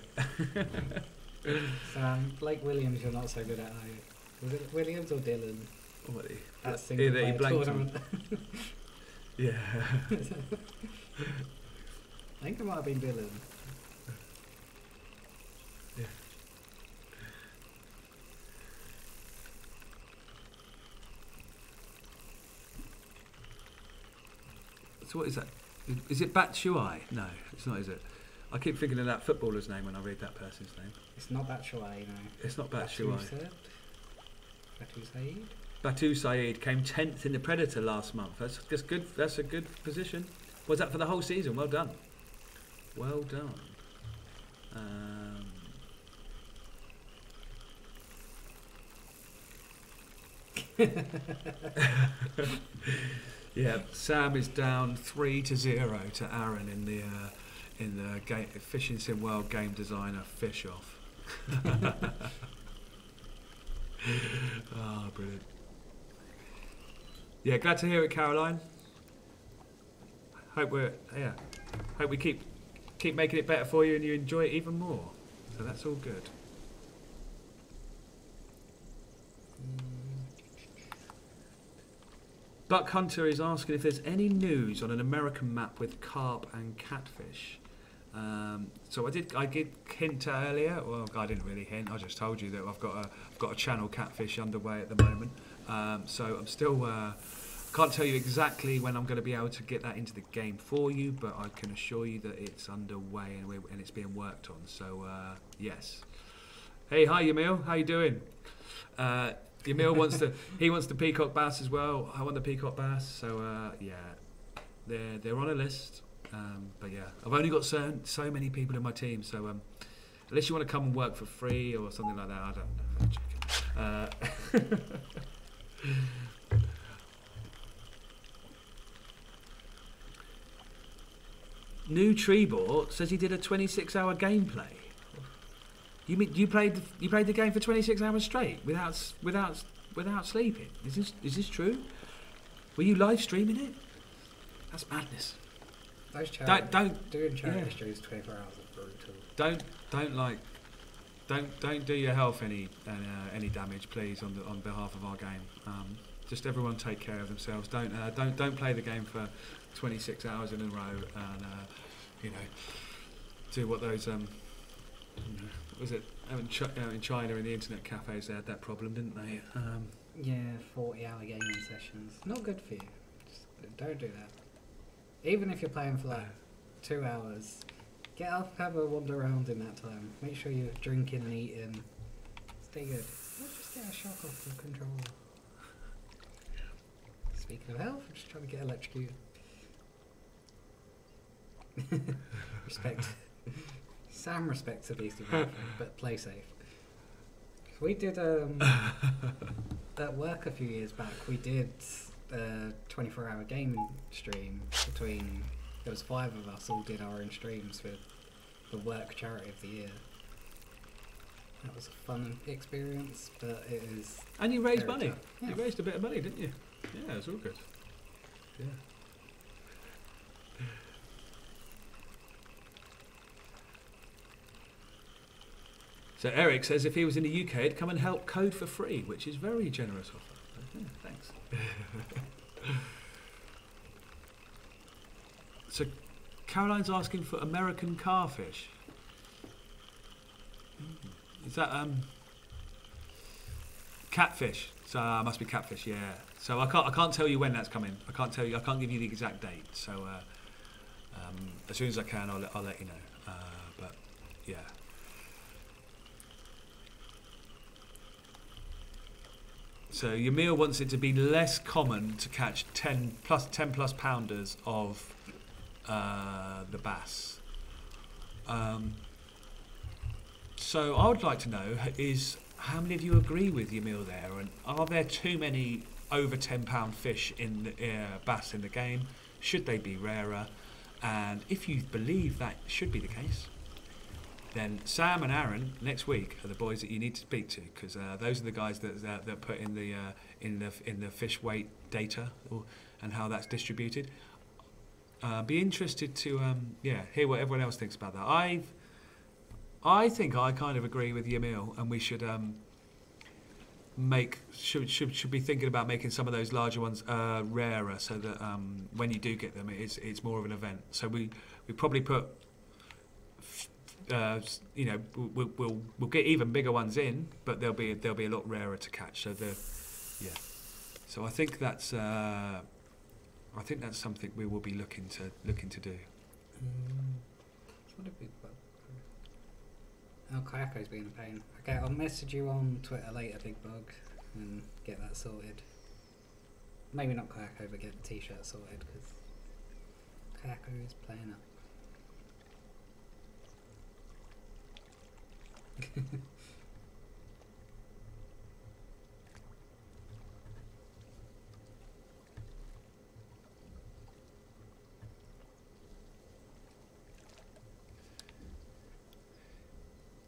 Sam, Blake Williams, you're not so good at, are you? Was it Williams or Dylan? What That single that he player blanked tournament. Yeah. I think it might have been Dylan. Yeah. So what is that? Is it Batshuayi? No, it's not, is it? I keep thinking of that footballer's name when I read that person's name. It's not Batshuayi, no. It's not Batshuayi. Batu Said? Batu Said came 10th in the Predator last month. That's good. That's a good position. Was that for the whole season? Well done. Well done. Yeah, Sam is down 3-0 to Aaron in the Fishing Sim World Game Designer Fish Off. Oh, brilliant. Yeah, glad to hear it, Caroline. Hope we keep making it better for you and you enjoy it even more. So that's all good. Buck Hunter is asking if there's any news on an American map with carp and catfish. So I did hint earlier. Well, I didn't really hint. I just told you that I've got a channel catfish underway at the moment. So I'm still can't tell you exactly when I'm going to be able to get that into the game for you, but I can assure you that it's underway and it's being worked on. So yes. Hey, hi Yamil. How you doing? Yamil wants the peacock bass as well. I want the peacock bass. So yeah, they're on a list. But yeah, I've only got so many people in my team, so unless you want to come and work for free or something like that, I don't know. New Treebor says he did a 26-hour gameplay. You mean you played the game for 26 hours straight without sleeping? Is this true? Were you live streaming it? That's madness. Those charities, don't doing charity streams 24 hours is brutal. Don't do your health any damage, please, on behalf of our game. Just everyone take care of themselves. Don't play the game for 26 hours in a row and do what those was it in China in the internet cafes, they had that problem, didn't they? Yeah, 40-hour gaming sessions. Not good for you. Just don't do that. Even if you're playing for like 2 hours, get up, have a wander around in that time. Make sure you're drinking and eating. Stay good. Let's just get a shock off the controller. Speaking of health, I'm just trying to get electrocuted. Respect. Sam respects a beast of health, but play safe. We did at work a few years back. We did a 24-hour gaming stream between. There was 5 of us all did our own streams with the work charity of the year. That was a fun experience, but it is. And you raised money. Yeah. You raised a bit of money, didn't you? Yeah, it was all good. Yeah. So Eric says if he was in the UK, he'd come and help code for free, which is very generous of him. Yeah, thanks. So Caroline's asking for American carfish. Is that catfish? So must be catfish, yeah. So I can't tell you when that's coming. I can't give you the exact date. So as soon as I can, I'll let you know. But yeah. So Yamil wants it to be less common to catch 10 plus pounders of the bass. So I would like to know is how many of you agree with Yamil there, and are there too many over £10 fish in the bass in the game? Should they be rarer? And if you believe that should be the case, then Sam and Aaron next week are the boys that you need to speak to, because those are the guys that put in the fish weight data and how that's distributed. Be interested to hear what everyone else thinks about that. I think I kind of agree with Yamil, and we should should be thinking about making some of those larger ones rarer, so that when you do get them, it's more of an event. So we probably put we'll get even bigger ones in, but they'll be a lot rarer to catch. So so I think that's something we will be looking to do. What have we got? Oh, Kayako's been a pain. Okay, I'll message you on Twitter later, Big Bug, and get that sorted. Maybe not Kayako, but get the t-shirt sorted, because Kayako is playing up.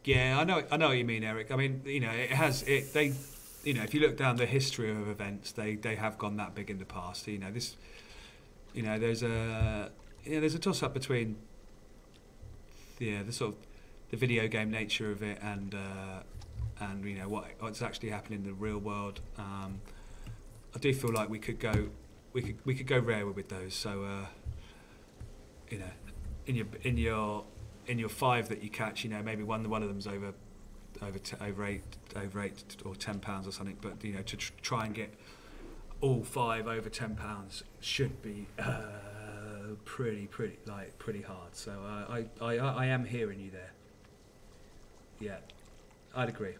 Yeah, I know what you mean, Eric. I mean, if you look down the history of events, they have gone that big in the past. There's a toss up between the sort of the video game nature of it and what's actually happening in the real world. I do feel like we could go rarer with those. So in your 5 that you catch, maybe one of them's over 8 or 10 pounds or something. But to try and get all 5 over 10 pounds should be pretty hard. So I am hearing you there. Yeah, I'd agree.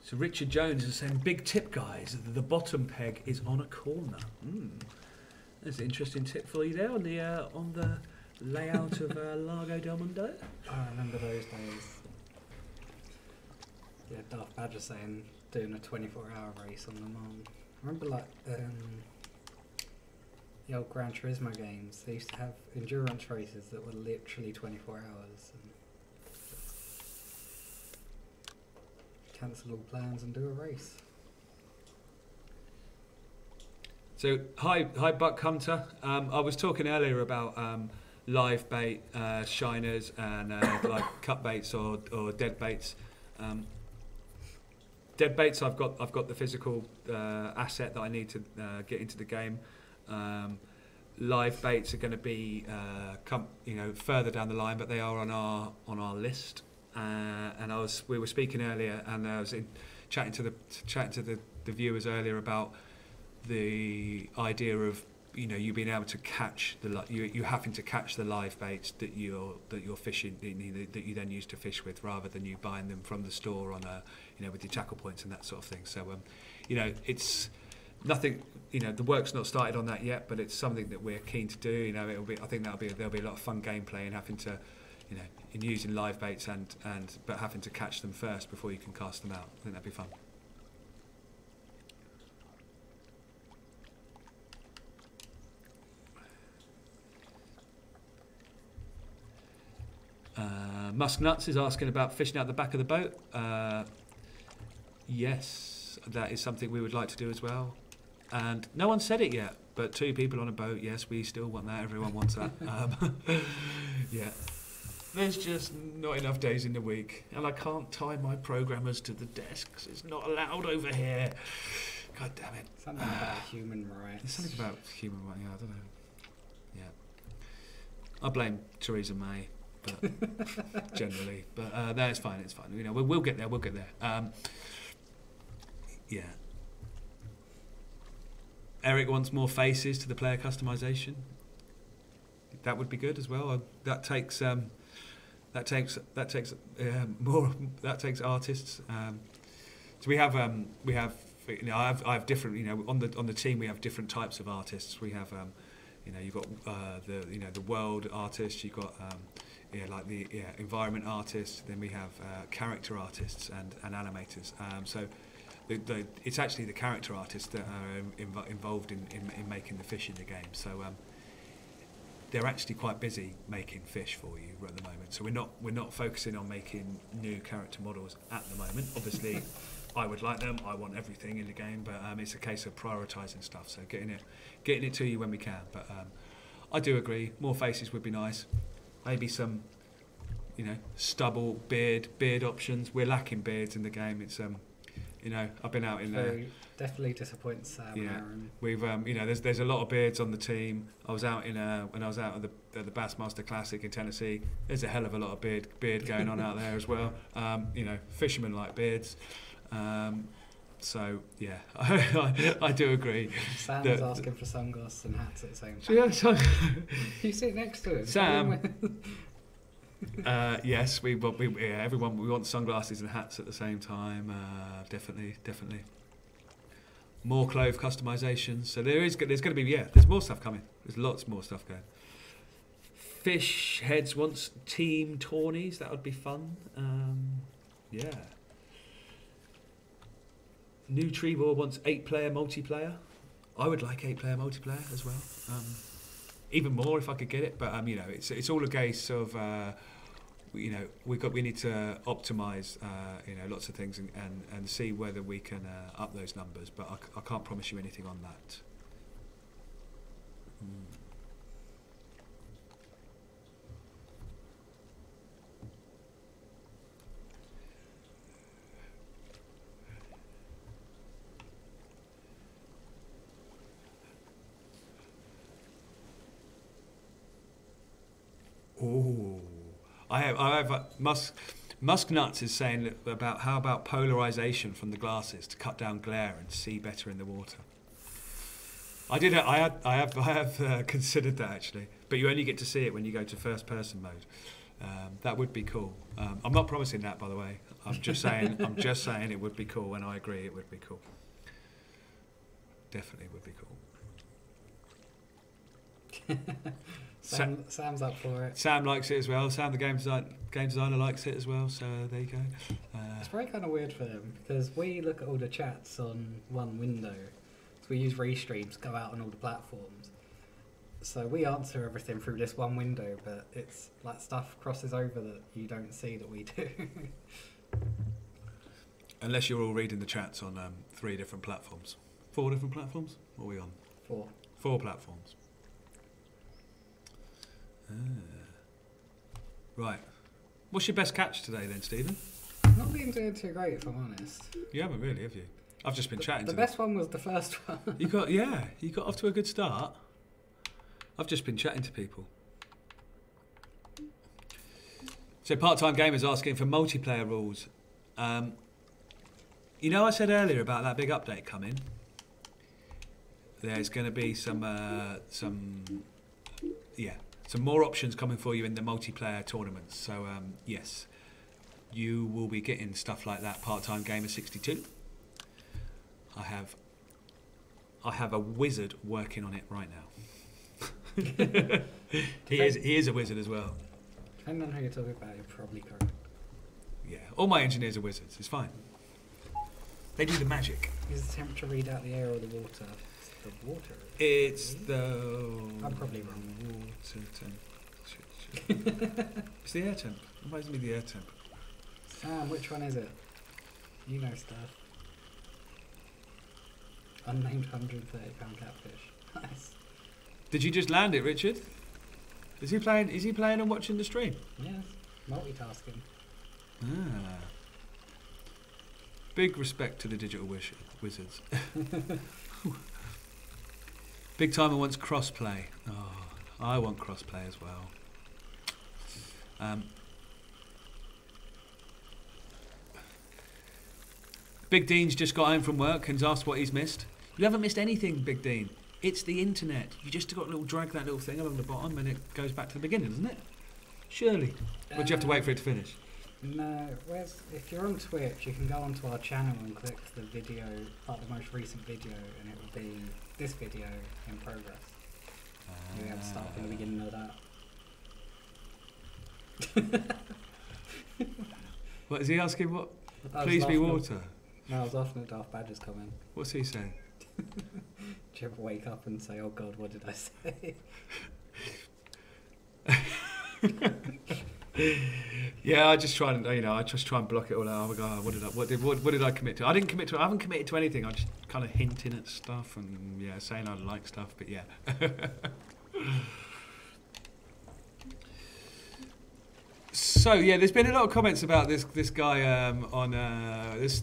So Richard Jones is saying, big tip, guys. The bottom peg is on a corner. That's an interesting tip for you there on the layout of Lago del Mundo. I remember those days. Yeah, Darth Badger saying doing a 24-hour race on the Mont. I remember the old Gran Turismo games. They used to have endurance races that were literally 24 hours. And cancel all plans and do a race. So hi Buck Hunter. I was talking earlier about live bait, shiners, and like cut baits or dead baits. Dead baits, I've got the physical asset that I need to get into the game. Live baits are going to be further down the line, but they are on our list. And we were speaking earlier, and I was chatting to the viewers earlier about the idea of you being able to catch you having to catch the live baits that you're fishing, that you then use to fish with, rather than you buying them from the store on with your tackle points and that sort of thing. So it's nothing. The work's not started on that yet, but it's something that we're keen to do. I think there'll be a lot of fun gameplay and having to in using live baits but having to catch them first before you can cast them out. I think that'd be fun. Musk Nuts is asking about fishing out the back of the boat. Yes, that is something we would like to do as well. And no one said it yet, but 2 people on a boat, yes, we still want that. Everyone wants that. Yeah. There's just not enough days in the week, and I can't tie my programmers to the desk because it's not allowed over here. God damn it. Something about human rights. There's something about human rights, I don't know. Yeah. I blame Theresa May, but generally. But no, it's fine, it's fine. We'll get there, yeah. Eric wants more faces to the player customization. That would be good as well. That takes artists. So we have you know, I have different, you know, on the team we have different types of artists. We have, you know, you've got the world artists, you've got like the environment artists, then we have character artists and animators. So it's actually the character artists that are involved in making the fish in the game. So they're actually quite busy making fish for you at the moment. So we're not focusing on making new character models at the moment. Obviously, I would like them. I want everything in the game, but it's a case of prioritising stuff. So getting it to you when we can. But I do agree. More faces would be nice. Maybe some, you know, stubble, beard options. We're lacking beards in the game. It's you know, I've been out in there. Definitely disappoints Sam and Yeah, Aaron. we've you know, there's a lot of beards on the team. I was out when I was out at the Bassmaster Classic in Tennessee. There's a hell of a lot of beard going on out there as well. You know, fishermen like beards. So yeah, I do agree. Sam was asking for sunglasses and hats at the same time. So, yeah, so You sit next to him. Sam. Yes, everyone we want sunglasses and hats at the same time. Definitely. More clove customizations. So there's going to be there's more stuff coming. There's lots more stuff going. Fish Heads wants team tourneys. That would be fun. Yeah. New Trevor wants 8-player multiplayer. I would like 8-player multiplayer as well. Even more if I could get it. But you know, it's all a case of you know, we need to optimise you know, lots of things and see whether we can up those numbers. But I can't promise you anything on that. Oh, I have Musk Nuts is saying about how about polarization from the glasses to cut down glare and see better in the water. I have considered that actually, but you only get to see it when you go to first person mode. That would be cool. I'm not promising that, by the way. I'm just saying it would be cool, and I agree it would be cool. Definitely would be cool. Sam's up for it. Sam likes it as well. Sam, the game designer, likes it as well. So there you go. It's very kind of weird for them because we look at all the chats on one window. So we use Restream to go out on all the platforms. So we answer everything through this one window, but it's like stuff crosses over that you don't see that we do. Unless you're all reading the chats on 3 different platforms. 4 different platforms? What are we on? 4. 4 platforms. Right. What's your best catch today then, Stephen? Not been doing too great, if I'm honest. You haven't really, have you? I've just been chatting the to best one was the first one. You got off to a good start. I've just been chatting to people. So Part-Time Gamers asking for multiplayer rules. You know, I said earlier about that big update coming. There's going to be some more options coming for you in the multiplayer tournaments. So yes, you will be getting stuff like that. Part-Time Gamer 62. I have a wizard working on it right now. He is a wizard as well. Depending on who you're talking about, you're probably correct. Yeah, all my engineers are wizards. It's fine. They do the magic. Is the temperature read out the air or the water? It's the water. It's the... I'm probably wrong. Water temp. It's the air temp. It reminds me of the air temp. Sam, which one is it? You know stuff. Unnamed £130 catfish. Nice. Did you just land it, Richard? Is he playing and watching the stream? Yes. Multitasking. Ah. Big respect to the digital wizards. Big Timer wants crossplay. Oh, I want crossplay as well. Big Dean's just got home from work and asked what he's missed. You haven't missed anything, Big Dean. It's the internet. You just got to drag that little thing along the bottom and it goes back to the beginning, doesn't it? Surely. Or do you have to wait for it to finish? No, if you're on Twitch, you can go onto our channel and click the video, like the most recent video, and it will be this video in progress. You have to start from the beginning of that. What is he asking? What? I was Please be laughing water. No, I was laughing at Darth Badger's comment. What's he saying? Do you ever wake up and say, "Oh God, what did I say?" Yeah, I just try and block it all out. Oh my God, what did I commit to? I didn't commit to. I haven't committed to anything. I'm just kind of hinting at stuff and saying I like stuff. But yeah. So yeah, there's been a lot of comments about this guy on there's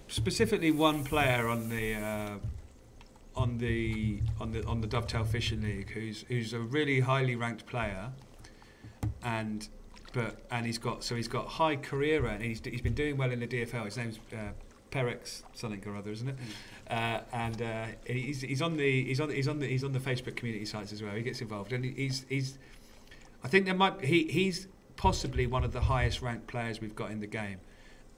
specifically one player on the Dovetail Fishing League who's a really highly ranked player, and he's got high career and he's been doing well in the DFL. His name's Perex something or other, isn't it? He's on the Facebook community sites as well. He gets involved and he's I think he's possibly one of the highest ranked players we've got in the game,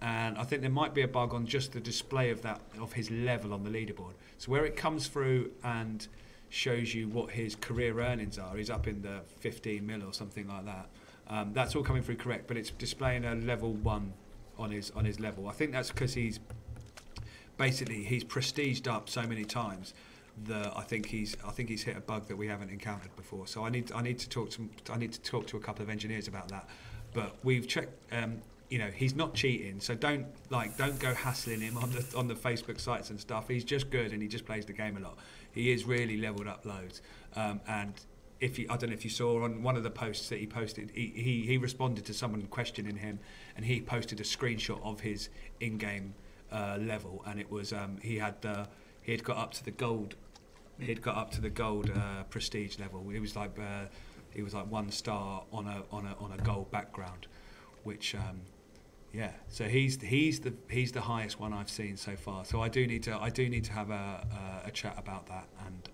and I think there might be a bug on just the display of his level on the leaderboard. So where it comes through and shows you what his career earnings are, he's up in the 15 mil or something like that. That's all coming through correct, but it's displaying a level 1 on his level. I think that's because he's prestiged up so many times. I think he's hit a bug that we haven't encountered before. So I need to talk to a couple of engineers about that. But we've checked. He's not cheating. So don't go hassling him on the Facebook sites and stuff. He's just good and he just plays the game a lot. He is really leveled up loads. And I don't know if you saw on one of the posts that he posted, he responded to someone questioning him, and he posted a screenshot of his in-game level, and it was he had got up to the gold. He'd got up to the gold prestige level. He was like 1 star on a gold background, which So he's the highest one I've seen so far. So I do need to have a chat about that and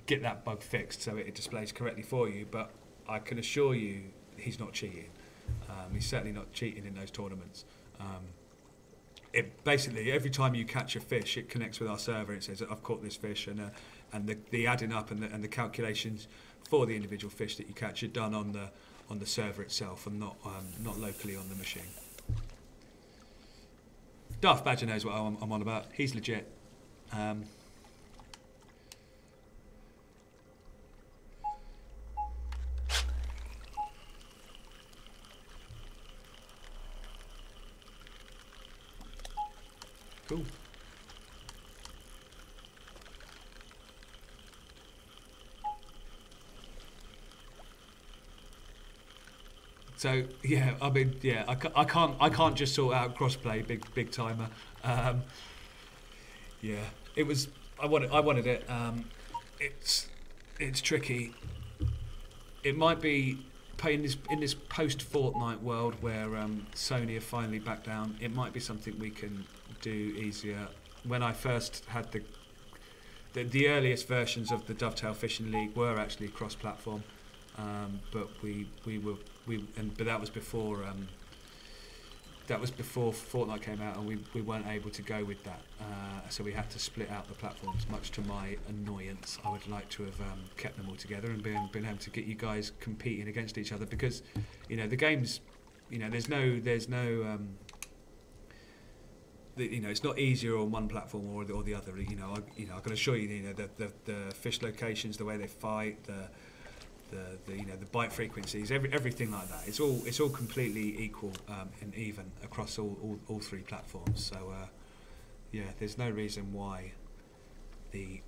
get that bug fixed so it displays correctly for you. But I can assure you he's not cheating. He's certainly not cheating in those tournaments. It basically, every time you catch a fish, it connects with our server and it says, I've caught this fish, and the adding up and the calculations for the individual fish that you catch are done on the server itself and not locally on the machine. Darth Badger knows what I'm on about. He's legit. Cool. So yeah, I mean, yeah, I can't just sort out crossplay big timer. Yeah, it was. I wanted it. It's tricky. It might be in this post Fortnite world where Sony have finally backed down. It might be something we can do easier. When I first had the earliest versions of the Dovetail Fishing League were actually cross-platform, but but that was before Fortnite came out, and we weren't able to go with that. So we had to split out the platforms. Much to my annoyance, I would like to have kept them all together and been able to get you guys competing against each other, because the games, there's no it's not easier on one platform or the other. I can assure you, the fish locations, the way they fight, the bite frequencies, everything like that. It's all completely equal and even across all three platforms. So there's no reason why the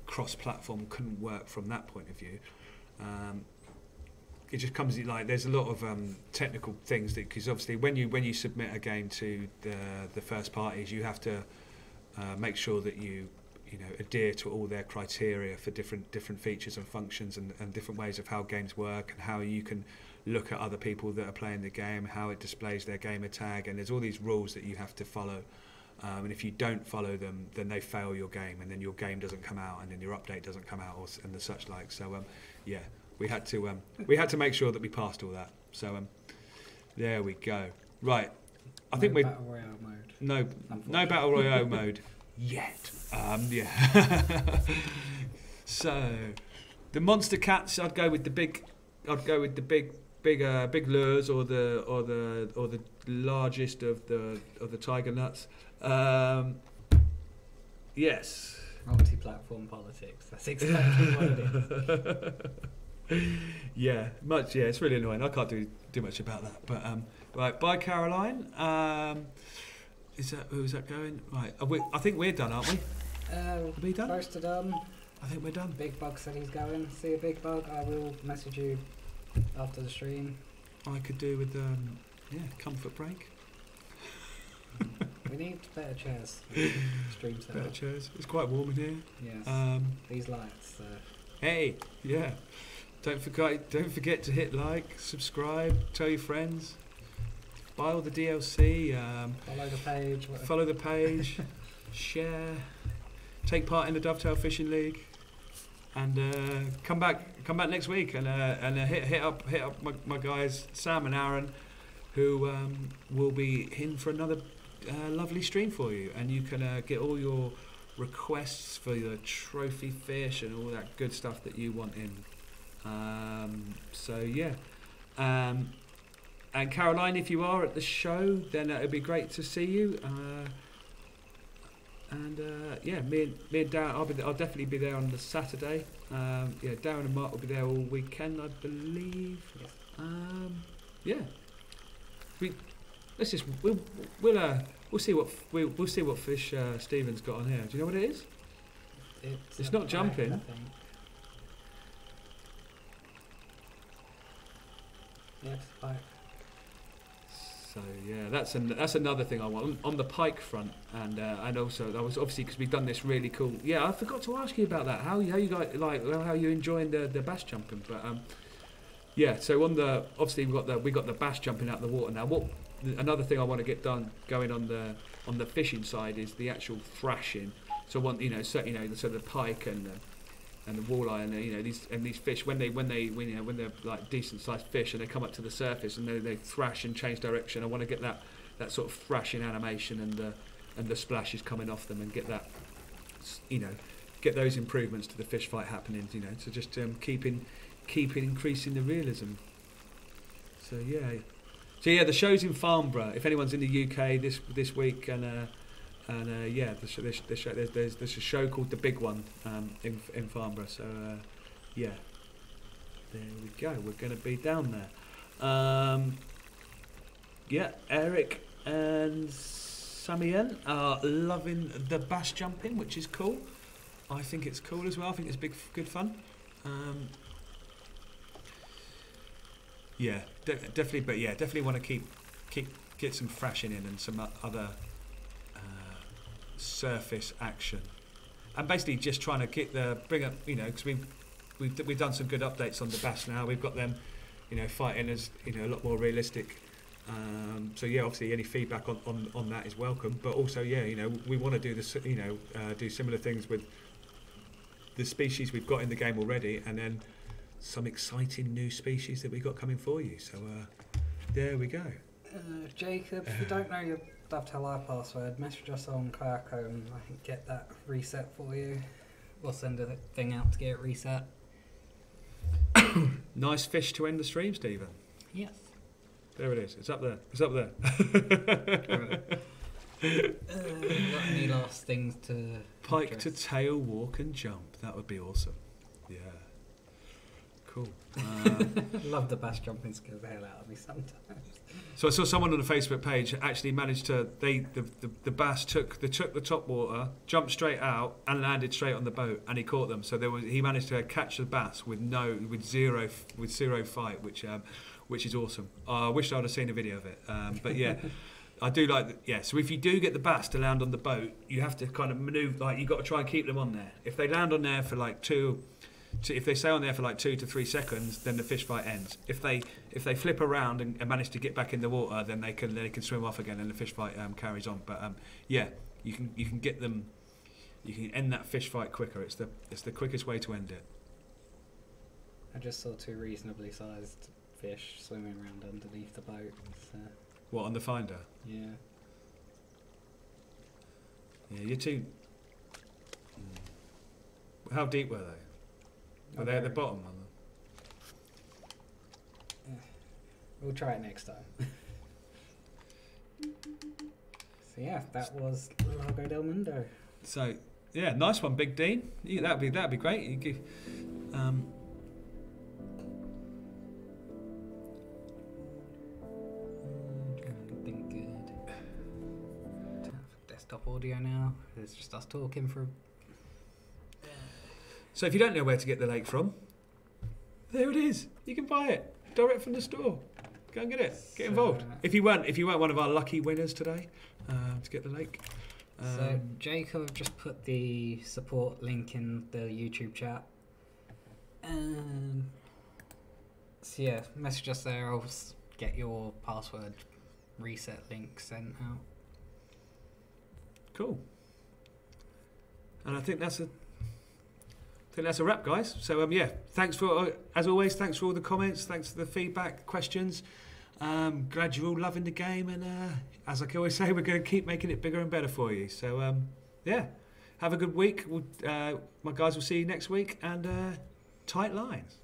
cross-platform couldn't work from that point of view. It just comes there's a lot of technical things, because obviously when you submit a game to the first parties, you have to make sure that you adhere to all their criteria for different features and functions and different ways of how games work, and how you can look at other people that are playing the game, how it displays their gamer tag, and there's all these rules that you have to follow. And if you don't follow them, then they fail your game, and then your game doesn't come out, and then your update doesn't come out, and the such like. So we had to make sure that we passed all that. So there we go. Right, I think we're battle royale mode. No battle royale mode yet. Yeah. So the monster cats, I'd go with the big lures or the largest of the tiger nuts. Yes. Multi-platform politics. That's exactly what it is. Yeah, it's really annoying. I can't do much about that. But right, bye Caroline. Who's that going? Right, I think we're done, aren't we? Are we done? Close to done. I think we're done. Big Bug said he's going. See a Big Bug. I will message you after the stream. I could do with comfort break. We need better chairs. Stream set. Better chairs. It's quite warm in here. Yes. These lights. Hey, yeah. Don't forget to hit like, subscribe, tell your friends, buy all the DLC. Follow the page. Share. Take part in the Dovetail Fishing League. And come back next week and hit up my guys Sam and Aaron, who will be in for another lovely stream for you, and you can get all your requests for your trophy fish and all that good stuff that you want in. So yeah, and Caroline, if you are at the show, then it'd be great to see you. Yeah, me and Darren, I'll definitely be there on the Saturday. Yeah, Darren and Mark will be there all weekend, I believe. Yes. Yeah. We'll see what fish Stephen's got on here. Do you know what it is? It's not jumping. I think. Yes, pike. So yeah, that's another thing I want on the pike front, and also that was obviously because we've done this really cool. Yeah, I forgot to ask you about that. How you guys how you enjoying the bass jumping? But yeah, so obviously we got the bass jumping out of the water now. Another thing I want to get going on the fishing side is the actual thrashing. So so the pike and the walleye and these fish when they're like decent sized fish and they come up to the surface and they thrash and change direction. I want to get that sort of thrashing animation and the splashes coming off them and get that get those improvements to the fish fight happening. So just keep increasing the realism. So yeah, the show's in Farnborough. If anyone's in the UK this week, yeah, there's a show called The Big One in Farnborough. So yeah, there we go. We're going to be down there. Yeah, Eric and Samien are loving the bass jumping, which is cool. I think it's cool as well. I think it's good fun. Yeah, definitely. But yeah, definitely want to get some thrashing in and some other surface action, and basically just trying to bring up, because we've done some good updates on the bass now. We've got them, fighting as a lot more realistic. So yeah, obviously any feedback on that is welcome. But also, yeah, we want to do this, do similar things with the species we've got in the game already, and then some exciting new species that we've got coming for you. So there we go. Jacob, if you don't know your Dovetail Eye password, message us on Kayako and I can get that reset for you. We'll send a thing out to get it reset. Nice fish to end the stream, Stephen. Yes. There it is. It's up there. It's up there. Got any last things to Pike address? to tail, walk and jump. That would be awesome. Yeah. Cool. Love the bass jumping scares the hell out of me sometimes. So I saw someone on the Facebook page actually managed to the bass took the top water, jumped straight out and landed straight on the boat, and he caught them. So he managed to catch the bass with zero fight, which is awesome. I wish I'd have seen a video of it. But yeah, I do like so if you do get the bass to land on the boat, you have to kind of manoeuvre, you've got to try and keep them on there. If they land on there for if they stay on there for 2 to 3 seconds, then the fish fight ends. If they flip around and manage to get back in the water, then they can swim off again and the fish fight carries on. But yeah, you can get them. You can end that fish fight quicker. It's the quickest way to end it. I just saw 2 reasonably sized fish swimming around underneath the boat. So, What, on the Finder? yeah. Yeah, you're too... How deep were they? Were they at the very- bottom? We'll try it next time. So yeah, that was Lago del Mundo. So, yeah, nice one, Big Dean. Yeah, that'd be great. You give, Everything good. Turn off desktop audio now. It's just us talking for. so if you don't know where to get the lake from, there it is. You can buy it direct from the store. Go and get it. Get involved. If you weren't one of our lucky winners today to get the lake. So Jacob just put the support link in the YouTube chat. So yeah, message us there. I'll get your password reset link sent out. Cool. And I think that's a wrap, guys. So yeah, thanks for as always. Thanks for all the comments. Thanks for the feedback, questions. Glad you're all loving the game, and as I can always say, we're going to keep making it bigger and better for you. So yeah, have a good week. My guys will see you next week, and tight lines.